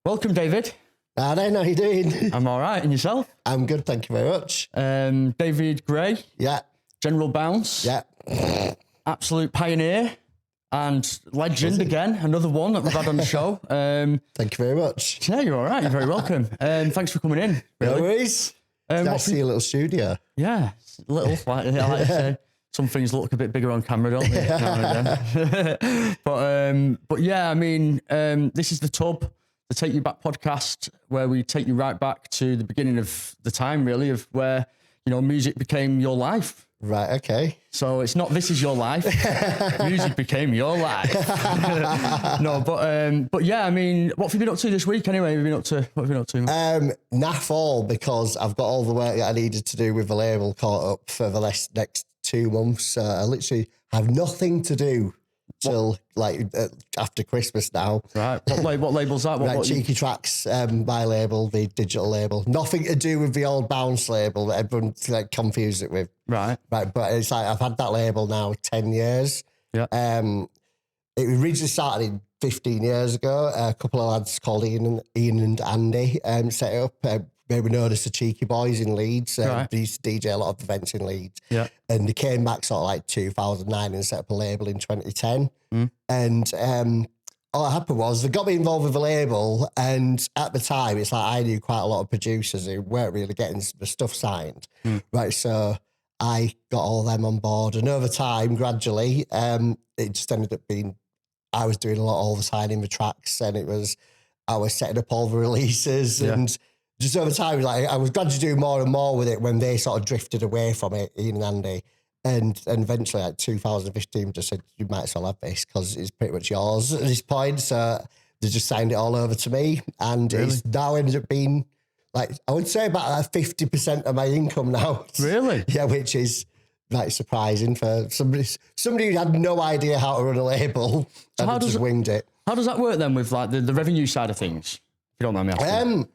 Welcome, David. Hi, how you doing? I'm all right. And yourself? I'm good, thank you very much. David Gray. Yeah. General Bounce. Yeah. Absolute pioneer and legend again. Another one that we've had on the show. Thank you very much. Yeah, you're all right. You're very welcome. Thanks for coming in. No worries. I see a little studio. Yeah, little. Like I say, some things look a bit bigger on camera, don't they? Now and again. But yeah, I mean, this is the Tub, the Take You Back podcast, where we take you right back to the beginning of the time, really, of where, you know, music became your life. Right, okay. So it's not this is your life. Music became your life. No, but yeah, I mean, what have you been up to this week anyway? What have you been up to? Naff all, because I've got all the work that I needed to do with the label caught up for the next 2 months. I literally have nothing to do till after Christmas now. Right. What label's that? Right, Cheeky Tracks, my label, the digital label. Nothing to do with the old Bounce label that everyone confused it with. Right. Right, but it's like I've had that label now 10 years. Yeah. It originally started in 15 years ago. A couple of lads called Ian and Andy set it up. They were known as the Cheeky Boys in Leeds. Right. They used to DJ a lot of events in Leeds. Yeah. And they came back sort of like 2009 and set up a label in 2010. And all that happened was they got me involved with the label, and at the time it's like I knew quite a lot of producers who weren't really getting the stuff signed. Right, so I got all of them on board, and over time, gradually, it just ended up being I was doing all the signing the tracks, and I was setting up all the releases, and just over time, like I was gradually doing more and more with it when they sort of drifted away from it, Ian and Andy. And eventually, like 2015, just said, you might as well have this because it's pretty much yours at this point. So they just signed it all over to me. And it's now ended up being, like, I would say about 50% of my income now. Really? Yeah, which is like surprising for somebody who had no idea how to run a label and just winged it. How does that work then with like the revenue side of things? If you don't mind me asking.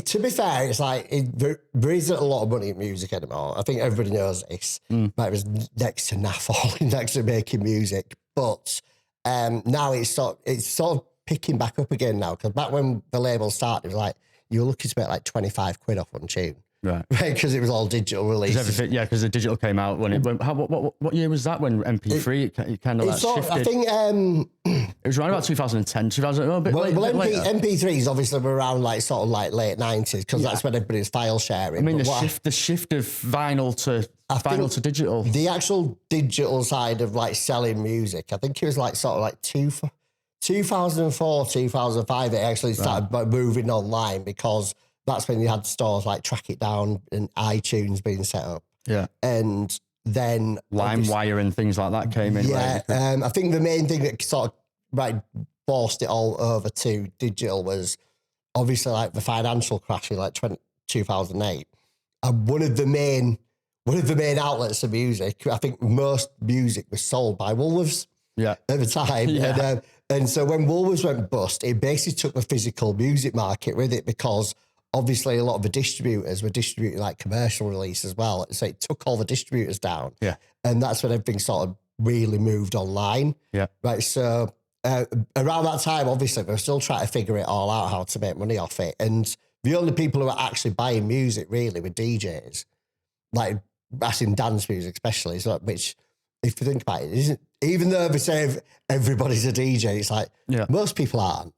To be fair, it's like there isn't a lot of money in music anymore. I think everybody knows this. Like it was next to naff all, next to making music. But now it's sort of picking back up again now. Because back when the label started, it was like you were looking to make like 25 quid off on tune. Right, because it was all digital releases. Because the digital came out when it went. What year was that when MP3 it kind of like shifted? I think it was around about 2010, 2000. A bit later. MP3s obviously were around like sort of like late 90s because that's when everybody's file sharing. I mean, the shift of vinyl to digital. The actual digital side of like selling music, I think it was like sort of like 2004, 2005. It actually started moving online because that's when you had stores like Track It Down and iTunes being set up. Yeah. And then LimeWire and things like that came in. Yeah. I think the main thing that sort of forced it all over to digital was obviously like the financial crash in like 2008. And one of the main outlets of music, I think most music was sold by Woolworths at the time. Yeah. And so when Woolworths went bust, it basically took the physical music market with it because obviously a lot of the distributors were distributing like commercial release as well. So it took all the distributors down. Yeah. And that's when everything sort of really moved online. Yeah. Right. So around that time, obviously, they were still trying to figure it all out, how to make money off it. And the only people who were actually buying music really were DJs, like that's in dance music especially. So which, if you think about it, isn't, even though they say everybody's a DJ, it's like most people aren't.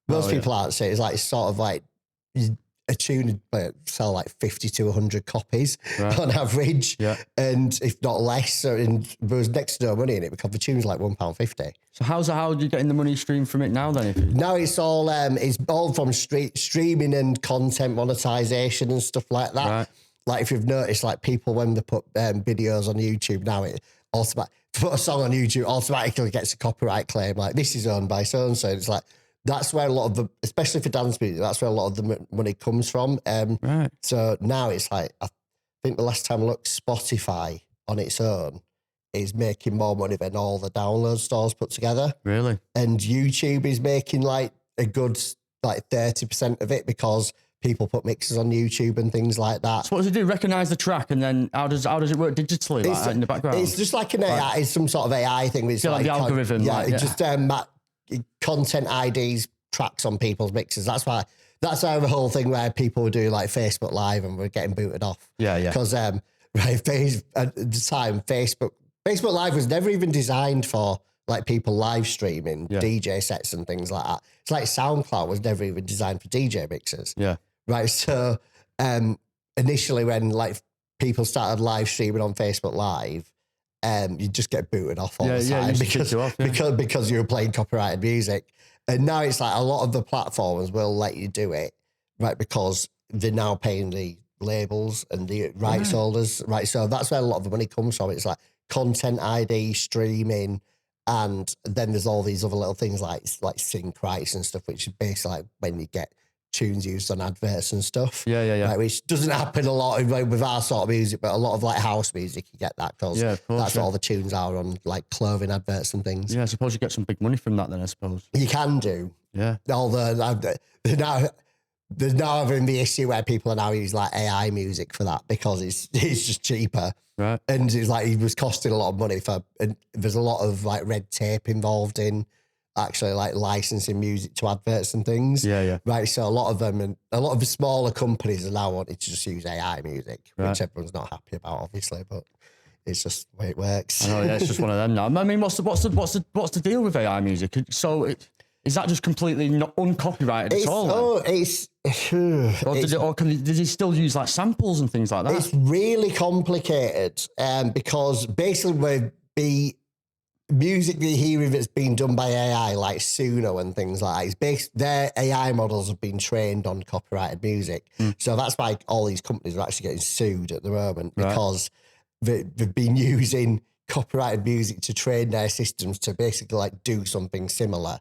Most people aren't. So it's like sort of like a tune sell like 50 to 100 copies on average, and if not less. So there was next to no money in it because the tune's like £1.50. So how are you getting the money stream from it now then? Now it's all from streaming and content monetization and stuff like that. Right. Like if you've noticed, like people when they put videos on YouTube now, it put a song on YouTube automatically gets a copyright claim. Like this is owned by so and so. It's like. That's where a lot of the, especially for dance music, that's where a lot of the money comes from. So now it's like, I think the last time I looked, Spotify on its own is making more money than all the download stores put together. Really? And YouTube is making like a good like 30% of it because people put mixes on YouTube and things like that. So what does it do? Recognise the track, and then how does it work digitally like, in the background? It's just like an AI, it's some sort of AI thing. It's like the algorithm. Yeah, it's just content IDs tracks on people's mixes. That's why the whole thing where people were doing like Facebook Live and were getting booted off. Yeah. Because at the time, Facebook Live was never even designed for like people live streaming DJ sets and things like that. It's like SoundCloud was never even designed for DJ mixes. Yeah. Right. So initially when like people started live streaming on Facebook Live, you just get booted off all the time because you were playing copyrighted music. And now it's like a lot of the platforms will let you do it, right? Because they're now paying the labels and the rights holders, right? So that's where a lot of the money comes from. It's like content ID, streaming, and then there's all these other little things like sync rights and stuff, which is basically like when you get tunes used on adverts and stuff. Yeah. Right, which doesn't happen a lot with our sort of music, but a lot of like house music, you get that because that's what all the tunes are on like clothing adverts and things. Yeah, I suppose you get some big money from that then, I suppose. You can do. Yeah. Although there's now having the issue where people are now using like AI music for that because it's just cheaper. Right. And it's like it was costing a lot of money and there's a lot of like red tape involved in actually like licensing music to adverts and things. Yeah. Right. So a lot of them and a lot of the smaller companies are now wanting to just use AI music, which everyone's not happy about, obviously, but it's just the way it works. I know, yeah, it's just one of them now. I mean, what's the deal with AI music? So is that just completely not uncopyrighted at all? Did he still use like samples and things like that? It's really complicated because basically with the music that you hear that's been done by AI, like Suno and things like that, their AI models have been trained on copyrighted music. So that's why all these companies are actually getting sued at the moment because they've been using copyrighted music to train their systems to basically like do something similar.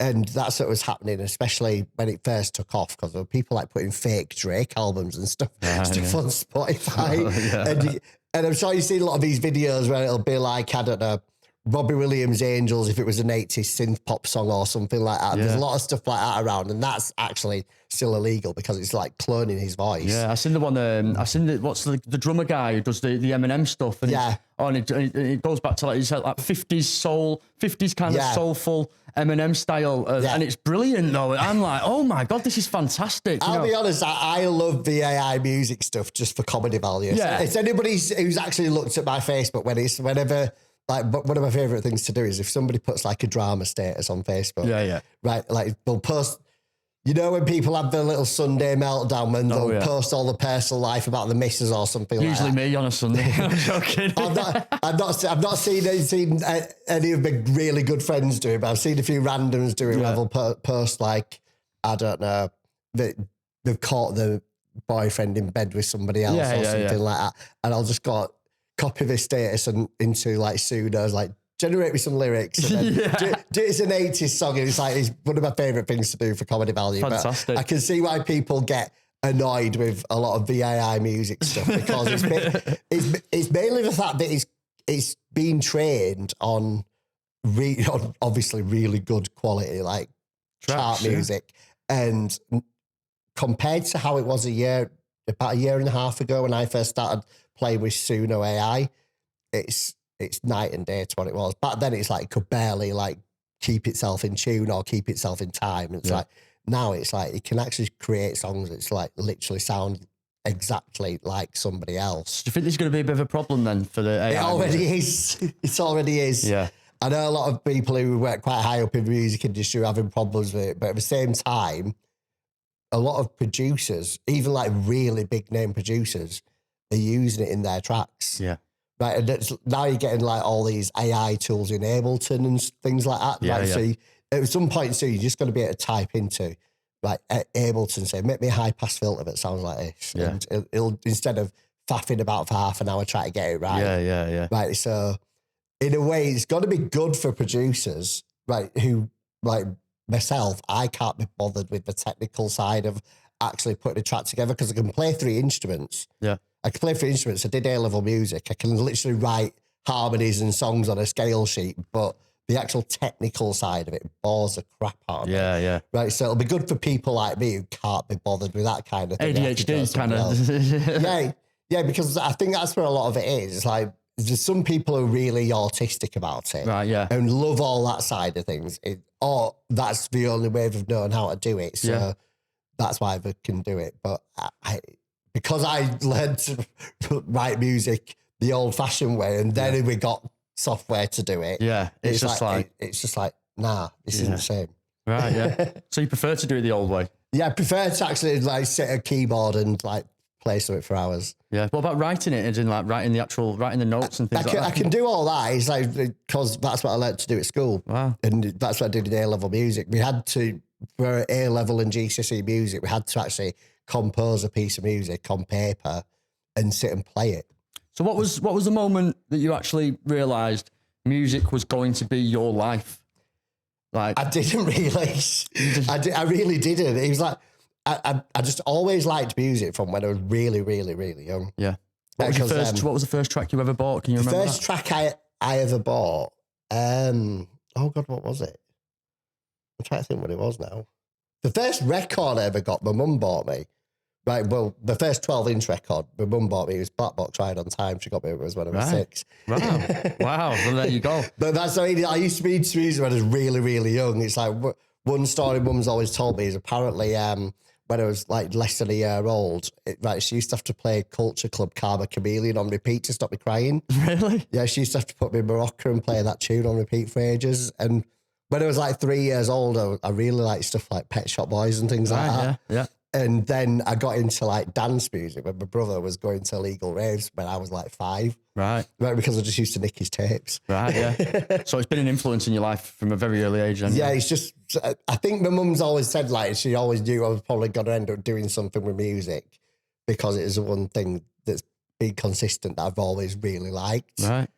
And that's what was happening, especially when it first took off, because there were people like putting fake Drake albums and stuff on Spotify. And I'm sure you've seen a lot of these videos where it'll be like, I don't know, Robbie Williams' Angels, if it was an 80s synth pop song or something like that. There's a lot of stuff like that around, and that's actually still illegal because it's like cloning his voice. Yeah, I've seen the one, what's the drummer guy who does the Eminem stuff. And it goes back to like, it's like 50s soul, 50s kind of soulful Eminem style. And it's brilliant though. I'm like, oh my God, this is fantastic. I'll be honest, I love the AI music stuff just for comedy value. Yeah. It's anybody who's actually looked at my Facebook whenever, like, one of my favorite things to do is if somebody puts like a drama status on Facebook. Right. Like they'll post, you know, when people have their little Sunday meltdown when they'll post all the personal life about the missus or something Usually like that. Me on a Sunday. I'm joking. I've not seen any of my really good friends do it, but I've seen a few randoms do it where they'll post like, I don't know, they've caught the boyfriend in bed with somebody else or something like that. And I'll just copy this status and into like Sudo's, like, generate me some lyrics and then do it's an 80s song, and it's one of my favourite things to do for comedy value. Fantastic. But I can see why people get annoyed with a lot of the AI music stuff because it's mainly the fact that it's being trained on obviously really good quality like chart music, and compared to how it was about a year and a half ago when I first started playing with Suno AI, it's night and day to what it was. Back then it's like it could barely like keep itself in tune or keep itself in time. It's like now it's like it can actually create songs that's like literally sound exactly like somebody else. Do you think this is going to be a bit of a problem then for the AI? It already is. It already is. Yeah. I know a lot of people who work quite high up in the music industry are having problems with it, but at the same time, a lot of producers, even like really big name producers, are using it in their tracks. Yeah. Right, and now you're getting like all these AI tools in Ableton and things like that. Yeah, right, so at some point soon, you're just going to be able to type into like Ableton, say, make me a high pass filter that sounds like this. Yeah. And it'll instead of faffing about for half an hour trying to get it right. Yeah. Right, so in a way, it's got to be good for producers, right? Who like myself, I can't be bothered with the technical side of actually putting a track together because I can play 3 instruments. Yeah. I can play 3 instruments. I did A-level music. I can literally write harmonies and songs on a scale sheet, but the actual technical side of it bores the crap out of me. Yeah. Right, so it'll be good for people like me who can't be bothered with that kind of thing. ADHD kind of. Yeah, because I think that's where a lot of it is. It's like there's some people who are really autistic about it. Right, yeah. And love all that side of things. That's the only way they've known how to do it. So that's why they can do it. But because I learned to write music the old fashioned way, and then we got software to do it. Yeah. It's just like, nah, this isn't the same. Right, yeah. So you prefer to do it the old way? Yeah, I prefer to actually like sit at a keyboard and like play something for hours. Yeah. What about writing it? As in like writing the notes and things like that? I can do all that. It's like, because that's what I learned to do at school. Wow. And that's what I did in A-level music. We had to, for A-level and GCSE music, we had to actually compose a piece of music on paper and sit and play it. So what was the moment that you actually realised music was going to be your life? Like, I didn't realise. I really didn't. It was like, I just always liked music from when I was really, really, really young. Yeah. What was the first track you ever bought? Can you remember? The first track I ever bought, oh God, what was it? I'm trying to think what it was now. The first record I ever got, my mum bought me. Right, well, the first 12-inch record my mum bought me, it was Black Box Ride on Time. She got me when I was 6. Wow. Wow. Well, there you go. But that's, I used to be into music when I was really, really young. It's like, one story mum's always told me is apparently when I was like less than a year old, she used to have to play Culture Club Karma Chameleon on repeat to stop me crying. Really? Yeah, she used to have to put me in Morocco and play that tune on repeat for ages. And when I was like 3 years old, I really liked stuff like Pet Shop Boys and things like that. Yeah. And then I got into like dance music when my brother was going to illegal raves when I was like 5. Right. Because I just used to nick his tapes. Right, yeah. So it's been an influence in your life from a very early age. Yeah, it's just, I think my mum's always said like, she always knew I was probably going to end up doing something with music because it is the one thing that's been consistent that I've always really liked. Right.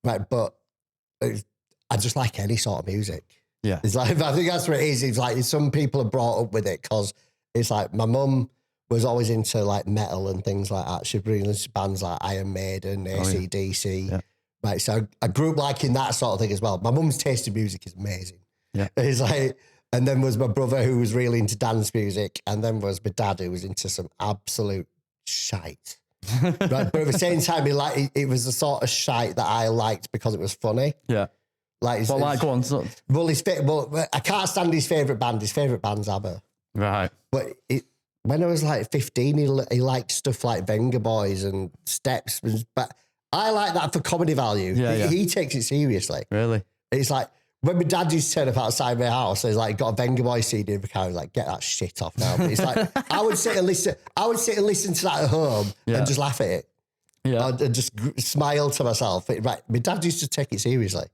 Right, but I just like any sort of music. Yeah. It's like, I think that's what it is. It's like some people are brought up with it because it's like my mum was always into like metal and things like that. She'd bring into bands like Iron Maiden, AC/DC. Yeah. Right, so I grew up liking that sort of thing as well. My mum's taste in music is amazing. Yeah. It's like, and then was my brother who was really into dance music, and then was my dad who was into some absolute shite. Right, but at the same time, it was the sort of shite that I liked because it was funny. Yeah. Like, go on. Well, I can't stand his favourite band. His favourite band's ABBA. Right. But when I was like 15, he liked stuff like Venga Boys and Steps. But I like that for comedy value. Yeah. He takes it seriously. Really? It's like, when my dad used to turn up outside my house, he's like, got a Venga Boys CD in the car. He's like, get that shit off now. But it's like, I would sit and listen to that at home and just laugh at it. Yeah. And just smile to myself. Right. My dad used to take it seriously.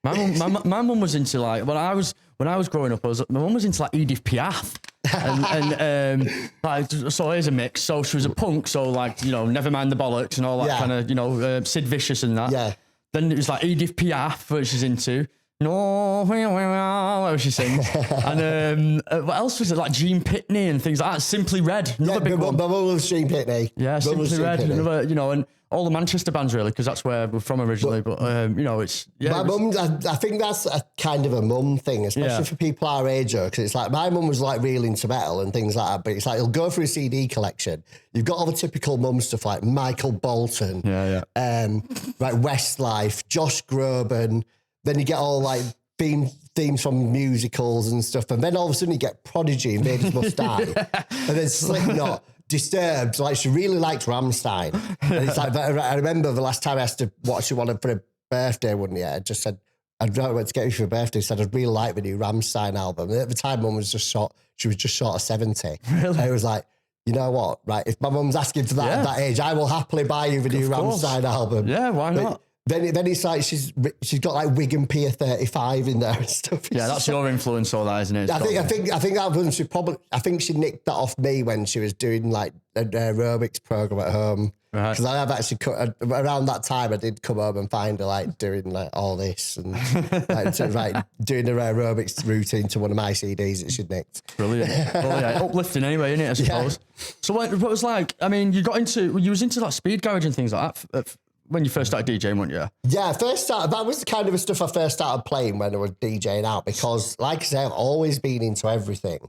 My mum was into like, when I was growing up, my mum was into like Edith Piaf. and like, so here's a mix. So she was a punk, so like, Never Mind the Bollocks and all that kind of, Sid Vicious and that. Yeah. Then it was like Edith Piaf, which she's into. No, where she sings. And what else was it? Like Gene Pitney and things like that. Simply Red, another big one. My mum loves Gene Pitney. Yeah, Simply Red, another, and all the Manchester bands really, because that's where we're from originally. But it's my mum. I think that's a kind of a mum thing, especially for people our age. Because it's like my mum was like real into metal and things like that. But it's like you'll go through a CD collection. You've got all the typical mum stuff like Michael Bolton, like Westlife, Josh Groban. Then you get all like themes from musicals and stuff, and then all of a sudden you get Prodigy, Invaders Must Die, and then Slipknot. Disturbed, like she really liked Rammstein. And it's like, I remember the last time I asked her what she wanted for her birthday, wouldn't you? I just said, I don't know what to get you for her birthday. She said, I'd really like the new Rammstein album. And at the time, mum was just short, she was just short of 70. Really? And it was like, you know what, right? If my mum's asking for that at that age, I will happily buy you the new Rammstein album. Yeah, why not? Then it's like she's got like Wigan Pier 35 in there and stuff. Yeah, that's your influence, all that, isn't it? I think that one I think she nicked that off me when she was doing like an aerobics program at home. Right. Because I have actually around that time I did come home and find her like doing like all this and like doing her aerobics routine to one of my CDs that she'd nicked. Brilliant. Well, yeah, uplifting anyway, isn't it? I suppose. Yeah. So what was like? I mean, you was into like speed garage and things like that. When you first started DJing, weren't you? Yeah, that was the kind of stuff I first started playing when I was DJing out because, like I say, I've always been into everything.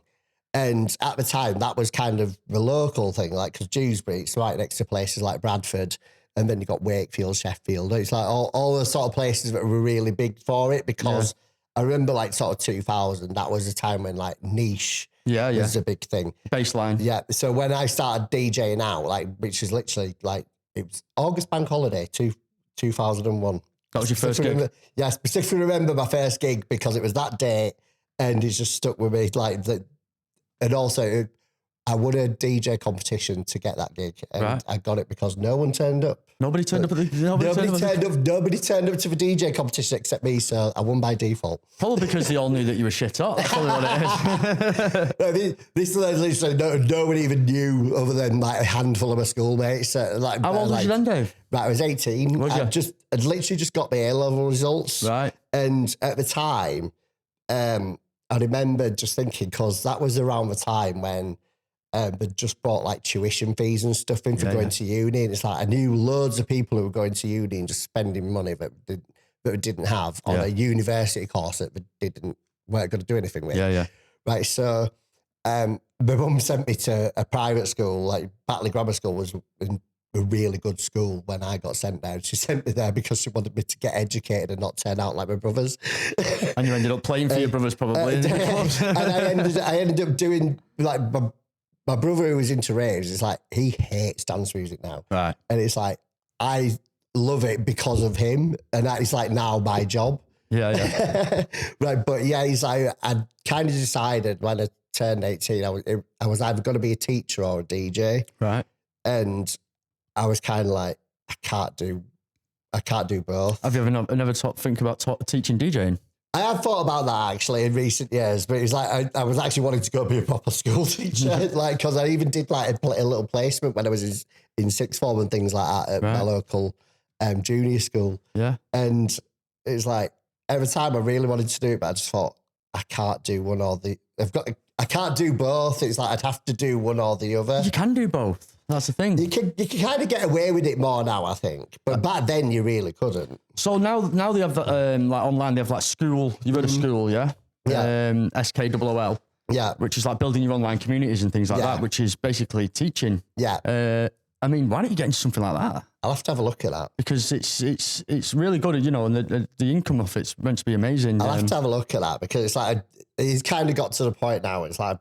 And at the time, that was kind of the local thing, like, because Dewsbury, it's right next to places like Bradford. and then you got Wakefield, Sheffield. It's like all the sort of places that were really big for it, because I remember like sort of 2000, that was a time when like niche was a big thing. Baseline. Yeah. So when I started DJing out, like, which is literally like, it was August bank holiday, 2001. That was your first gig? Yeah, I specifically remember my first gig because it was that day and it's just stuck with me. And also I won a DJ competition to get that gig, and I got it because no one turned up. Nobody turned up. Nobody turned up to the DJ competition except me, so I won by default. Probably because they all knew that you were shit up. That's probably what it is. This literally no one even knew other than like a handful of my schoolmates. How old was you then, Dave? Right, I was 18. I'd literally just got my A-level results. Right. And at the time, I remember just thinking, because that was around the time when they just brought like tuition fees and stuff in for going to uni. And it's like, I knew loads of people who were going to uni and just spending money that they didn't have on a university course that they weren't going to do anything with. Yeah. Right. So my mum sent me to a private school, like Batley Grammar School was a really good school when I got sent there. She sent me there because she wanted me to get educated and not turn out like my brothers. And you ended up playing for your brothers probably. And I ended up doing like my brother who was into raves, it's like, he hates dance music now. Right. And it's like, I love it because of him. And that is like now my job. Yeah. Right. But yeah, he's like, I kind of decided when I turned 18, I was either going to be a teacher or a DJ. Right. And I was kind of like, I can't do both. Have you ever think about teaching DJing? I have thought about that actually in recent years, but it's like I was actually wanting to go be a proper school teacher, like, because I even did like a little placement when I was in sixth form and things like that at my local junior school. Yeah, and it's like every time I really wanted to do it, but I just thought I can't do one or the. I can't do both. It's like I'd have to do one or the other. You can do both. That's the thing. You can kind of get away with it more now, I think. But back then, you really couldn't. So now they have like online. They have like school. You've heard of school, yeah? Yeah. SKOOL. Yeah. Which is like building your online communities and things like that. Which is basically teaching. Yeah. I mean, why don't you get into something like that? I'll have to have a look at that because it's really good, you know, and the income of it's meant to be amazing. I'll have to have a look at that because it's like it's kind of got to the point now. It's like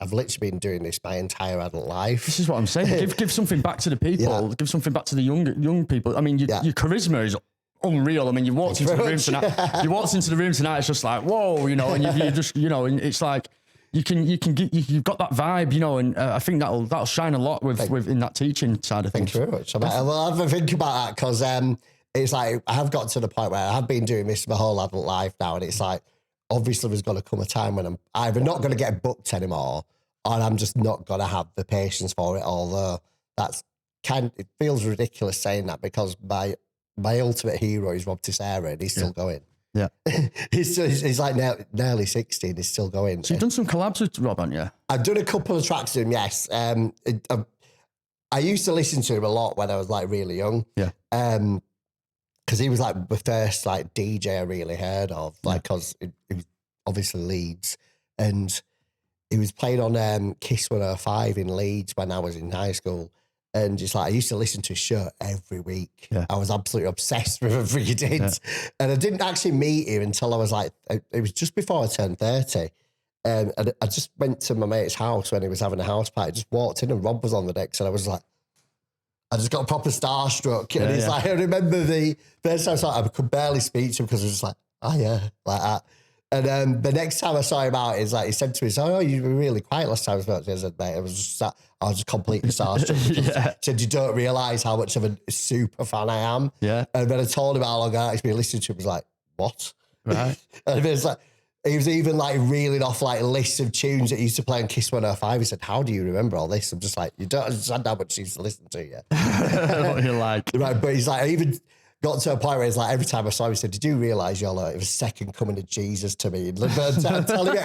I've literally been doing this my entire adult life. This is what I'm saying. Give something back to the people. Yeah. Give something back to the young people. I mean, your charisma is unreal. I mean, you walked into the room tonight. You walked into the room tonight. It's just like, whoa, you know, and you just, you know, and it's like you've got that vibe, you know, and I think that'll shine a lot with in that teaching side of things. Thank you very much. I'll have a think about that because it's like I have got to the point where I have been doing this my whole adult life now, and it's like obviously there's going to come a time when I'm either not going to get booked anymore, or I'm just not going to have the patience for it. Although it feels ridiculous saying that because my ultimate hero is Rob Tissera and he's still going. Yeah. he's like nearly 60 and he's still going. So you've done some collabs with Rob, haven't you? I've done a couple of tracks with him, yes. I used to listen to him a lot when I was like really young. Yeah. Because he was like the first like DJ I really heard of, like, because it was obviously Leeds, and he was playing on Kiss 105 in Leeds when I was in high school. And just like I used to listen to his show every week. Yeah. I was absolutely obsessed with everything he did. Yeah. And I didn't actually meet him until I was like, it was just before I turned 30. And I just went to my mate's house when he was having a house party. Just walked in and Rob was on the decks, and I was like, I just got proper starstruck. And he's like, I remember the first time I saw him, I could barely speak to him because I was just like, oh yeah, like that. And the next time I saw him out, is like he said to me, "Oh, you were really quiet last time I spoke to you." I said, "Mate, I was just completely starstruck." He said, "You don't realise how much of a super fan I am." Yeah. And then I told him how long I actually been listening to him. He was like, "What?" Right. And it was like he was even like reeling off like lists of tunes that he used to play on Kiss 105. He said, "How do you remember all this?" I'm just like, "You don't understand how much he used to listen to you." What you're like, right? But he's like, I even got to a point where it's like every time I saw him, he said, "Did you realise you're like, it was second coming of Jesus to me?" I'd tell him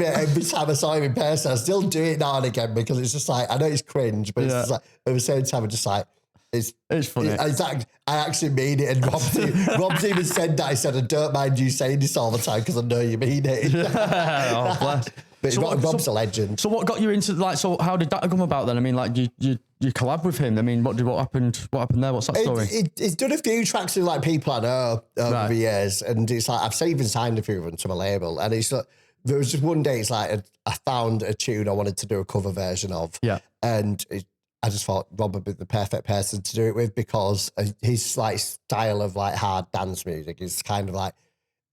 it every time I saw him in person. I still do it now and again because it's just like, I know it's cringe, but it's just like, at the same time, I'm just like, it's funny. I actually mean it. And Rob's even said that. He said, "I don't mind you saying this all the time because I know you mean it." Oh, bless. But Rob's a legend. So what got you into like? So how did that come about then? I mean, like you collab with him. I mean, what happened? What happened there? What's that story? He's done a few tracks with like people I know over the years, and it's like I've even signed a few of them to my label, and it's like there was just one day it's like I found a tune I wanted to do a cover version of, and I just thought Rob would be the perfect person to do it with because his like style of like hard dance music is kind of like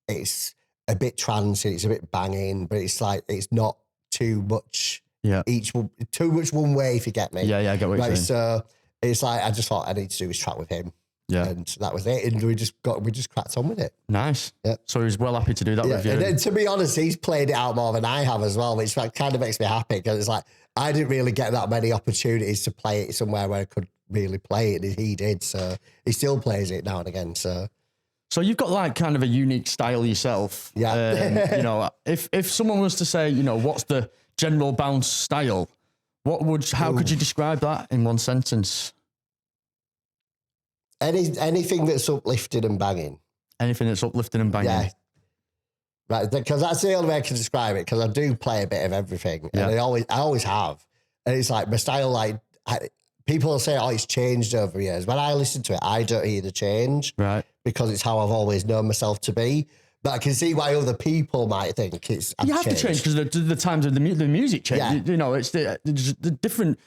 it's a bit trancey, it's a bit banging, but it's like it's not too much. Too much one way, if you get me. I get what you're saying. So it's like I just thought I need to do this track with him. Yeah, and that was it. And we just cracked on with it. Nice. Yeah. So he's well happy to do that with you. And then, to be honest, he's played it out more than I have as well, which like kind of makes me happy because it's like I didn't really get that many opportunities to play it somewhere where I could really play it, and he did. So he still plays it now and again. So you've got like kind of a unique style yourself. Yeah. You know, if someone was to say, you know, what's the general bounce style, how could you describe that in one sentence? Anything that's uplifting and banging. Anything that's uplifting and banging. Yeah. Right, because that's the only way I can describe it, because I do play a bit of everything, and I always have. And it's like my style, like, people will say, oh, it's changed over the years. When I listen to it, I don't hear the change. Right. Because it's how I've always known myself to be. But I can see why other people might think it's you have changed. To change because the times of the music change. Yeah. You know, it's the different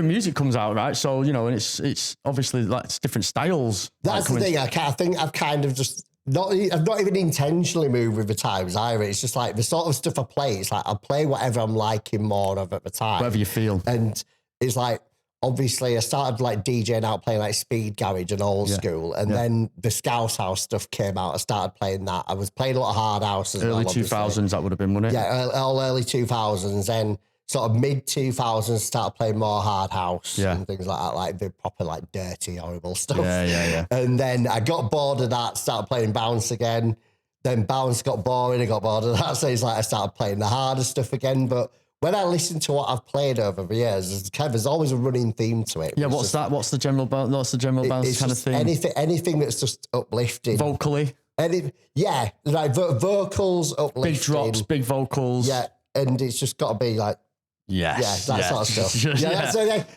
music comes out, right? So you know, and it's obviously like it's different styles. That's the thing. I think I've kind of just I've not even intentionally moved with the times either. It's just like the sort of stuff I play. It's like I'll play whatever I'm liking more of at the time, whatever you feel. And it's like. Obviously, I started like DJing out, playing like speed garage and old school, and then the Scouse House stuff came out. I started playing that. I was playing a lot of hard house as early 2000s. That would have been, wouldn't it? Yeah, all early 2000s. Then sort of mid 2000s, started playing more hard house and things like that, like the proper like dirty, horrible stuff. Yeah. And then I got bored of that, started playing bounce again. Then bounce got boring. I got bored of that, so it's like I started playing the harder stuff again, but. When I listen to what I've played over the years, there's always a running theme to it. Yeah, what's that? What's the general bounce? What's the general bounce kind of thing? Anything that's just uplifting. Vocally? Like vocals, uplifting. Big drops, big vocals. Yeah, and it's just got to be like, that sort of stuff. That's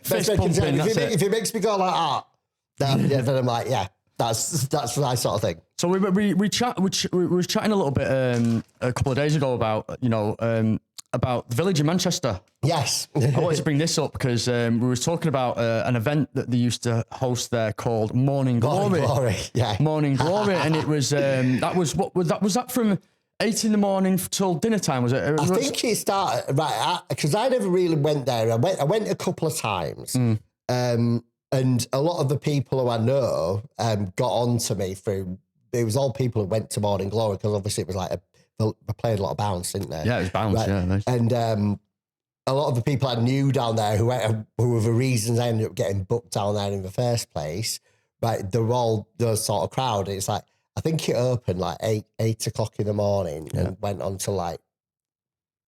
best pumping, if it makes me go like then I'm like, that's my sort of thing. So we were chatting a little bit a couple of days ago about, you know, about the village in Manchester. Yes. I wanted to bring this up because we were talking about an event that they used to host there called Morning Glory. Morning Glory. And it was, was that from 8 in the morning till dinner time, was it? I think it started, because I never really went there. I went a couple of times. And a lot of the people who I know got on to me through, it was all people who went to Morning Glory, because obviously it was like they played a lot of bounce, didn't they? Yeah, it was bounce, nice. And a lot of the people I knew down there who were the reasons I ended up getting booked down there in the first place, right, they're all those sort of crowd. It's like, I think it opened like 8 o'clock in the morning and went on to like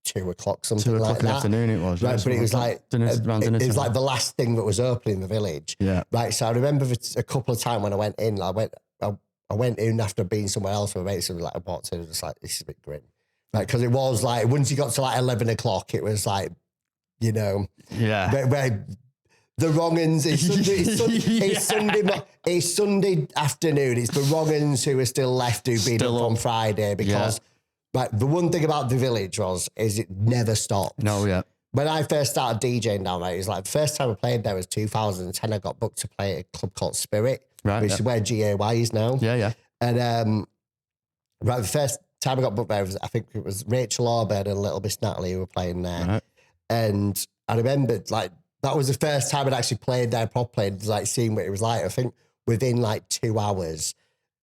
2 o'clock, something like that. 2 o'clock in the afternoon it was. Right, but it was like, it was like the last thing that was open in the village. Yeah. Right, so I remember a couple of times when I went in, I went in after being somewhere else with my mates, and like I walked in and was like, this is a bit grim. Like, because it was like, once you got to like 11 o'clock, it was like, you know, where the wrong uns, it's Sunday afternoon. It's the wrong uns who are still left who've been up on Friday, because the one thing about the village is it never stopped. No, yeah. When I first started DJing down there, it was like the first time I played there was 2010. I got booked to play at a club called Spirit, which is where GAY is now. Yeah. And the first time I got booked there, I think it was Rachel Orban and Little Miss Natalie who were playing there. Right. And I remembered like that was the first time I'd actually played there properly, and like seeing what it was like. I think within like 2 hours,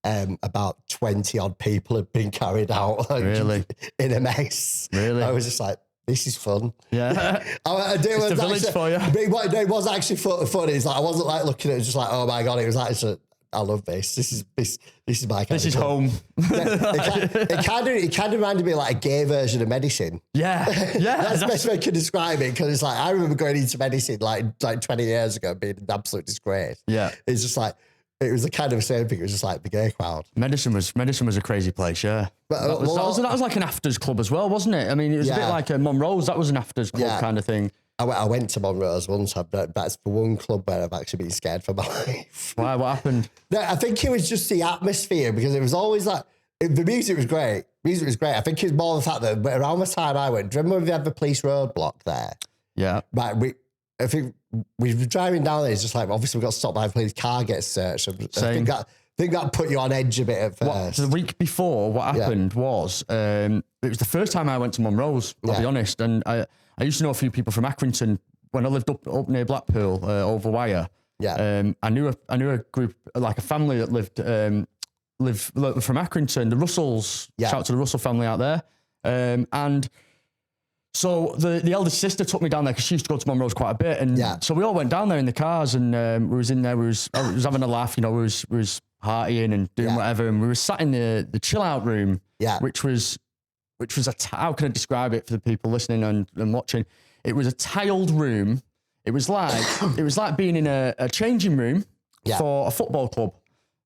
about 20 odd people had been carried out in a mess. Really? I was just like, this is fun. Yeah. It's the village for you. It was actually funny. It's like, I wasn't like looking at it just like, oh my God, it was like, I love this. This is my kind This is home. It kind of reminded me of like a gay version of medicine. Yeah. That's the best way I can describe it, because it's like, I remember going into medicine like 20 years ago being an absolute disgrace. Yeah. It's just like, it was the kind of same thing. It was just like the gay crowd. Medicine was a crazy place, yeah. But, that was like an afters club as well, wasn't it? I mean, it was a bit like Monroe's. That was an afters club kind of thing. I went to Monroe's once. That's the one club where I've actually been scared for my life. Why? What happened? No, I think it was just the atmosphere, because it was always like, the music was great. Music was great. I think it's more the fact that around the time I went, do you remember when we had the police roadblock there? Yeah. Right. I think we were driving down there. It's just like, obviously we got stopped by the police, car gets searched. I think that put you on edge a bit at first. The week before, what happened was, it was the first time I went to Monroe's, I'll be honest. And I used to know a few people from Accrington when I lived up near Blackpool, over Wyre. Yeah. I knew a group, like a family that lived from Accrington, the Russells. Shout out to the Russell family out there. And so the eldest sister took me down there because she used to go to Monroe's quite a bit. And so we all went down there in the cars, and we was in there, we was having a laugh, we was partying and doing whatever. And we were sat in the chill out room, which was how can I describe it for the people listening and watching? It was a tiled room. It was like being in a changing room for a football club.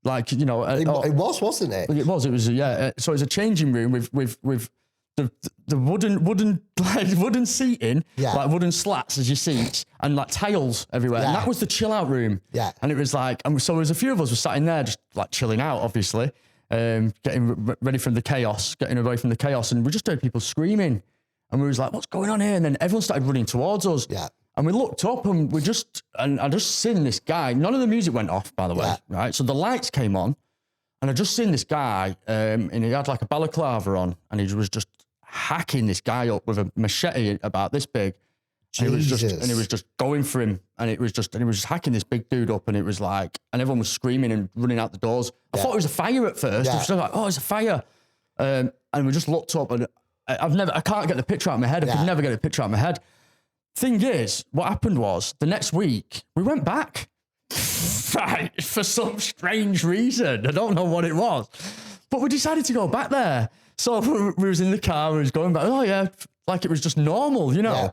Like, it was, wasn't it? It was, yeah. So it was a changing room with the wooden seating, like wooden slats as your seats, and like tiles everywhere. And that was the chill out room. Yeah. And it was like, so there was a few of us were sat in there just like chilling out, obviously, getting ready from the chaos, getting away from the chaos. And we just heard people screaming, and we was like, what's going on here? And then everyone started running towards us. Yeah. And we looked up, and I just seen this guy. None of the music went off, by the way, right? So the lights came on, and I just seen this guy, and he had like a balaclava on, and he was just hacking this guy up with a machete about this big. And he was just going for him, and he was just hacking this big dude up, and it was like, and everyone was screaming and running out the doors. I thought it was a fire at first. I was like, oh, it's a fire. And we just looked up, and I can't get the picture out of my head. I could never get the picture out of my head. Thing is, what happened was the next week we went back, right, for some strange reason. I don't know what it was, but we decided to go back there. So we was in the car, we was going back. Oh yeah, like it was just normal, Yeah.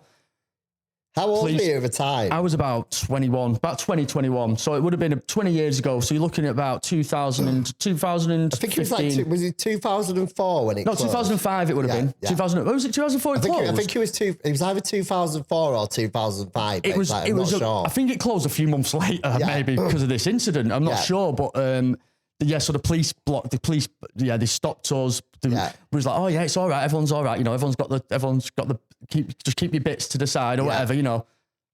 How old were you at the time? I was about 21, about 2021. So it would have been 20 years ago. So you're looking at about 2015. I think it was was it 2004 when it closed? 2005 it would have been. 2000, was it 2004 it closed? I think it was either 2004 or 2005. It was, I think it closed a few months later, maybe because of this incident. I'm not sure, but so the police they stopped us. We was like, oh yeah, it's all right, everyone's all right. Everyone's got the keep your bits to the side or whatever,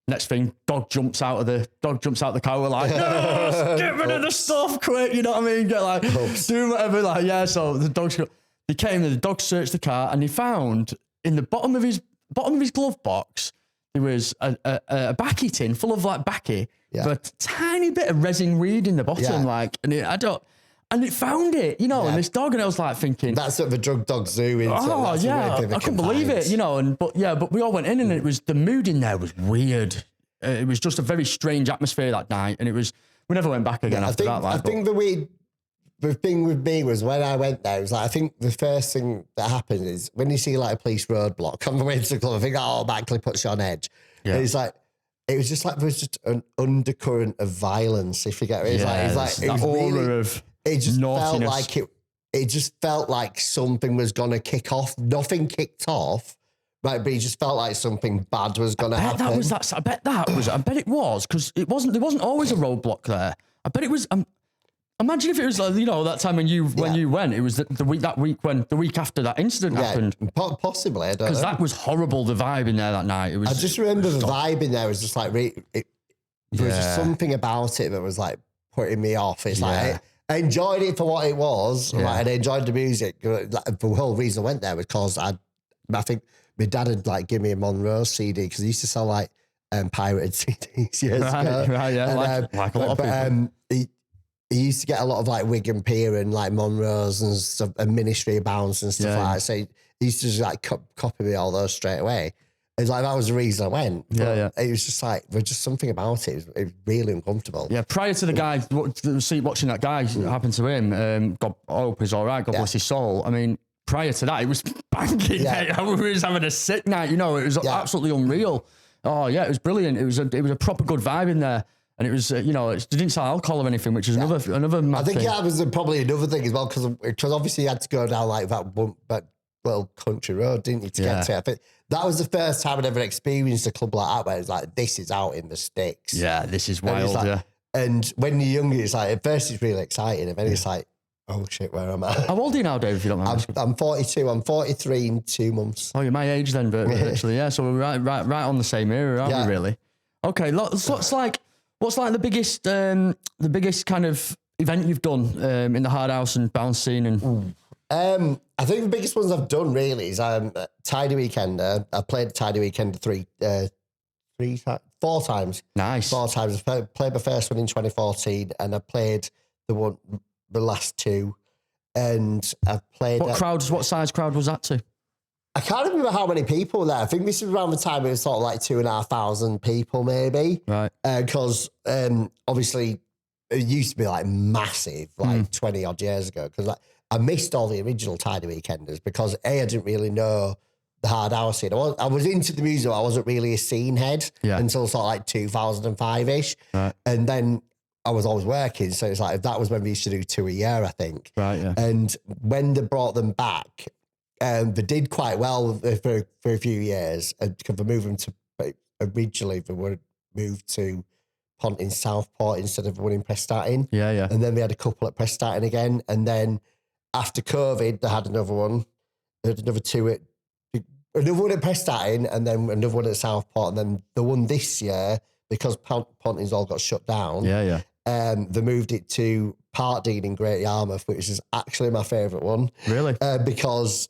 Next thing, dog jumps out the car. We're like, no, get rid of the stuff quick. You know what I mean? Get like, do whatever. So the dog searched the car, and he found in the bottom of his glove box, there was a baccy tin full of like baccy, but a tiny bit of resin weed in the bottom, and it found it, and this dog, and I was like thinking, that's sort of a drug dog zoo. I couldn't believe it, but we all went in, and it was, the mood in there was weird. It was just a very strange atmosphere that night, and we never went back again after that. I think the thing with me was when I went there, it was like, I think the first thing that happened is when you see like a police roadblock on the way to the club, I think that automatically puts you on edge. Yeah. And it's like, it was just like, there was just an undercurrent of violence, if you get it. It just felt like something was going to kick off. Nothing kicked off, right? But it just felt like something bad was going to happen. I bet it was, because there wasn't always a roadblock there. I bet it was. Imagine if it was like, that time when you went, it was the week after that incident happened. Possibly, I don't know. Because that was horrible, the vibe in there that night. I just remember the vibe in there was just like, there was just something about it that was like putting me off. It's like, I enjoyed it for what it was, and I enjoyed the music. The whole reason I went there was because I think my dad had like given me a Monroe CD, because he used to sell like pirated CDs years ago. Right, yeah, and, like a lot of people. He used to get a lot of like Wigan Pier and like Monroe's and stuff, and Ministry of Bounds and stuff like that. So he used to just like copy me all those straight away. It's like, that was the reason I went. It was just like, there's just something about it. It was really uncomfortable. Yeah, prior to the guy, watching that guy happened to him, God, I hope he's all right, God bless his soul. I mean, prior to that, it was banging. Yeah. We was having a sick night, it was absolutely unreal. Oh yeah, it was brilliant. It was a proper good vibe in there. And it was, you know, it didn't sell alcohol or anything, which is another mad I think thing. that was probably another thing as well, because obviously you had to go down like that little country road, didn't you, to get to it. I think that was the first time I'd ever experienced a club like that, where it's like, this is out in the sticks. Yeah, this is wild, like, And when you're younger, it's like, at first it's really exciting, and then it's like, oh shit, where am I? How old are you now, Dave, if you don't mind? I'm 42. I'm 43 in 2 months. Oh, you're my age then, virtually. Yeah, so we're right on the same era, aren't we, really? Okay, what's like the biggest kind of event you've done in the hard house and bounce scene? And I think the biggest ones I've done really is Tidy Weekender. I played Tidy Weekender 4 times. Nice. 4 times. I played my first one in 2014, and I played the last 2, and I played. What size crowd was that to? I can't remember how many people were there. I think this was around the time it was sort of like 2,500 people, maybe. Right. Because obviously it used to be like massive, like 20 odd years ago. Because I missed all the original Tidy Weekenders because I didn't really know the hard house scene. I was into the music, I wasn't really a scene head until sort of like 2005-ish. Right. And then I was always working, so it's like that was when we used to do 2 a year, I think. Right. Yeah. And when they brought them back, they did quite well for a few years, because they moved them to originally they were moved to Ponting Southport instead of one in Prestatyn. Yeah, yeah. And then they had a couple at Prestatyn again, and then after COVID, they had another one. They had another 2 another one at Prestatyn, and then another one at Southport, and then the one this year, because Ponting's all got shut down. Yeah, yeah. They moved it to Parkdean in Great Yarmouth, which is actually my favourite one. Really? Because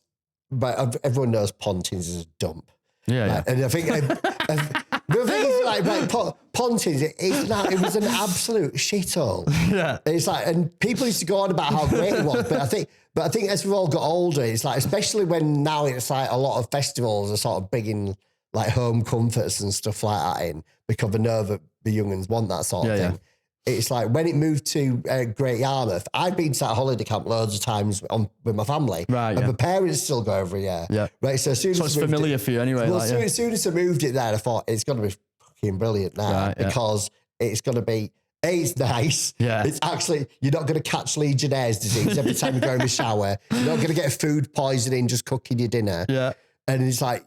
everyone knows Pontins is a dump. Yeah, right? Yeah. And I think the thing is, Pontins, it was an absolute shithole. Yeah. It's like, and people used to go on about how great it was, but I think as we've all got older, it's like, especially when now it's like a lot of festivals are sort of big in like home comforts and stuff like that in, because they know that the young ones want that sort of thing. Yeah. It's like when it moved to Great Yarmouth, I've been to that holiday camp loads of times with my family. Right. And my parents still go every year. Yeah. Right. So as soon as it's familiar for you anyway. Well, as soon as I moved it there, I thought it's going to be fucking brilliant now, because it's going to be, it's nice. Yeah. It's actually, you're not going to catch Legionnaire's disease every time you go in the shower. You're not going to get food poisoning just cooking your dinner. Yeah. And it's like,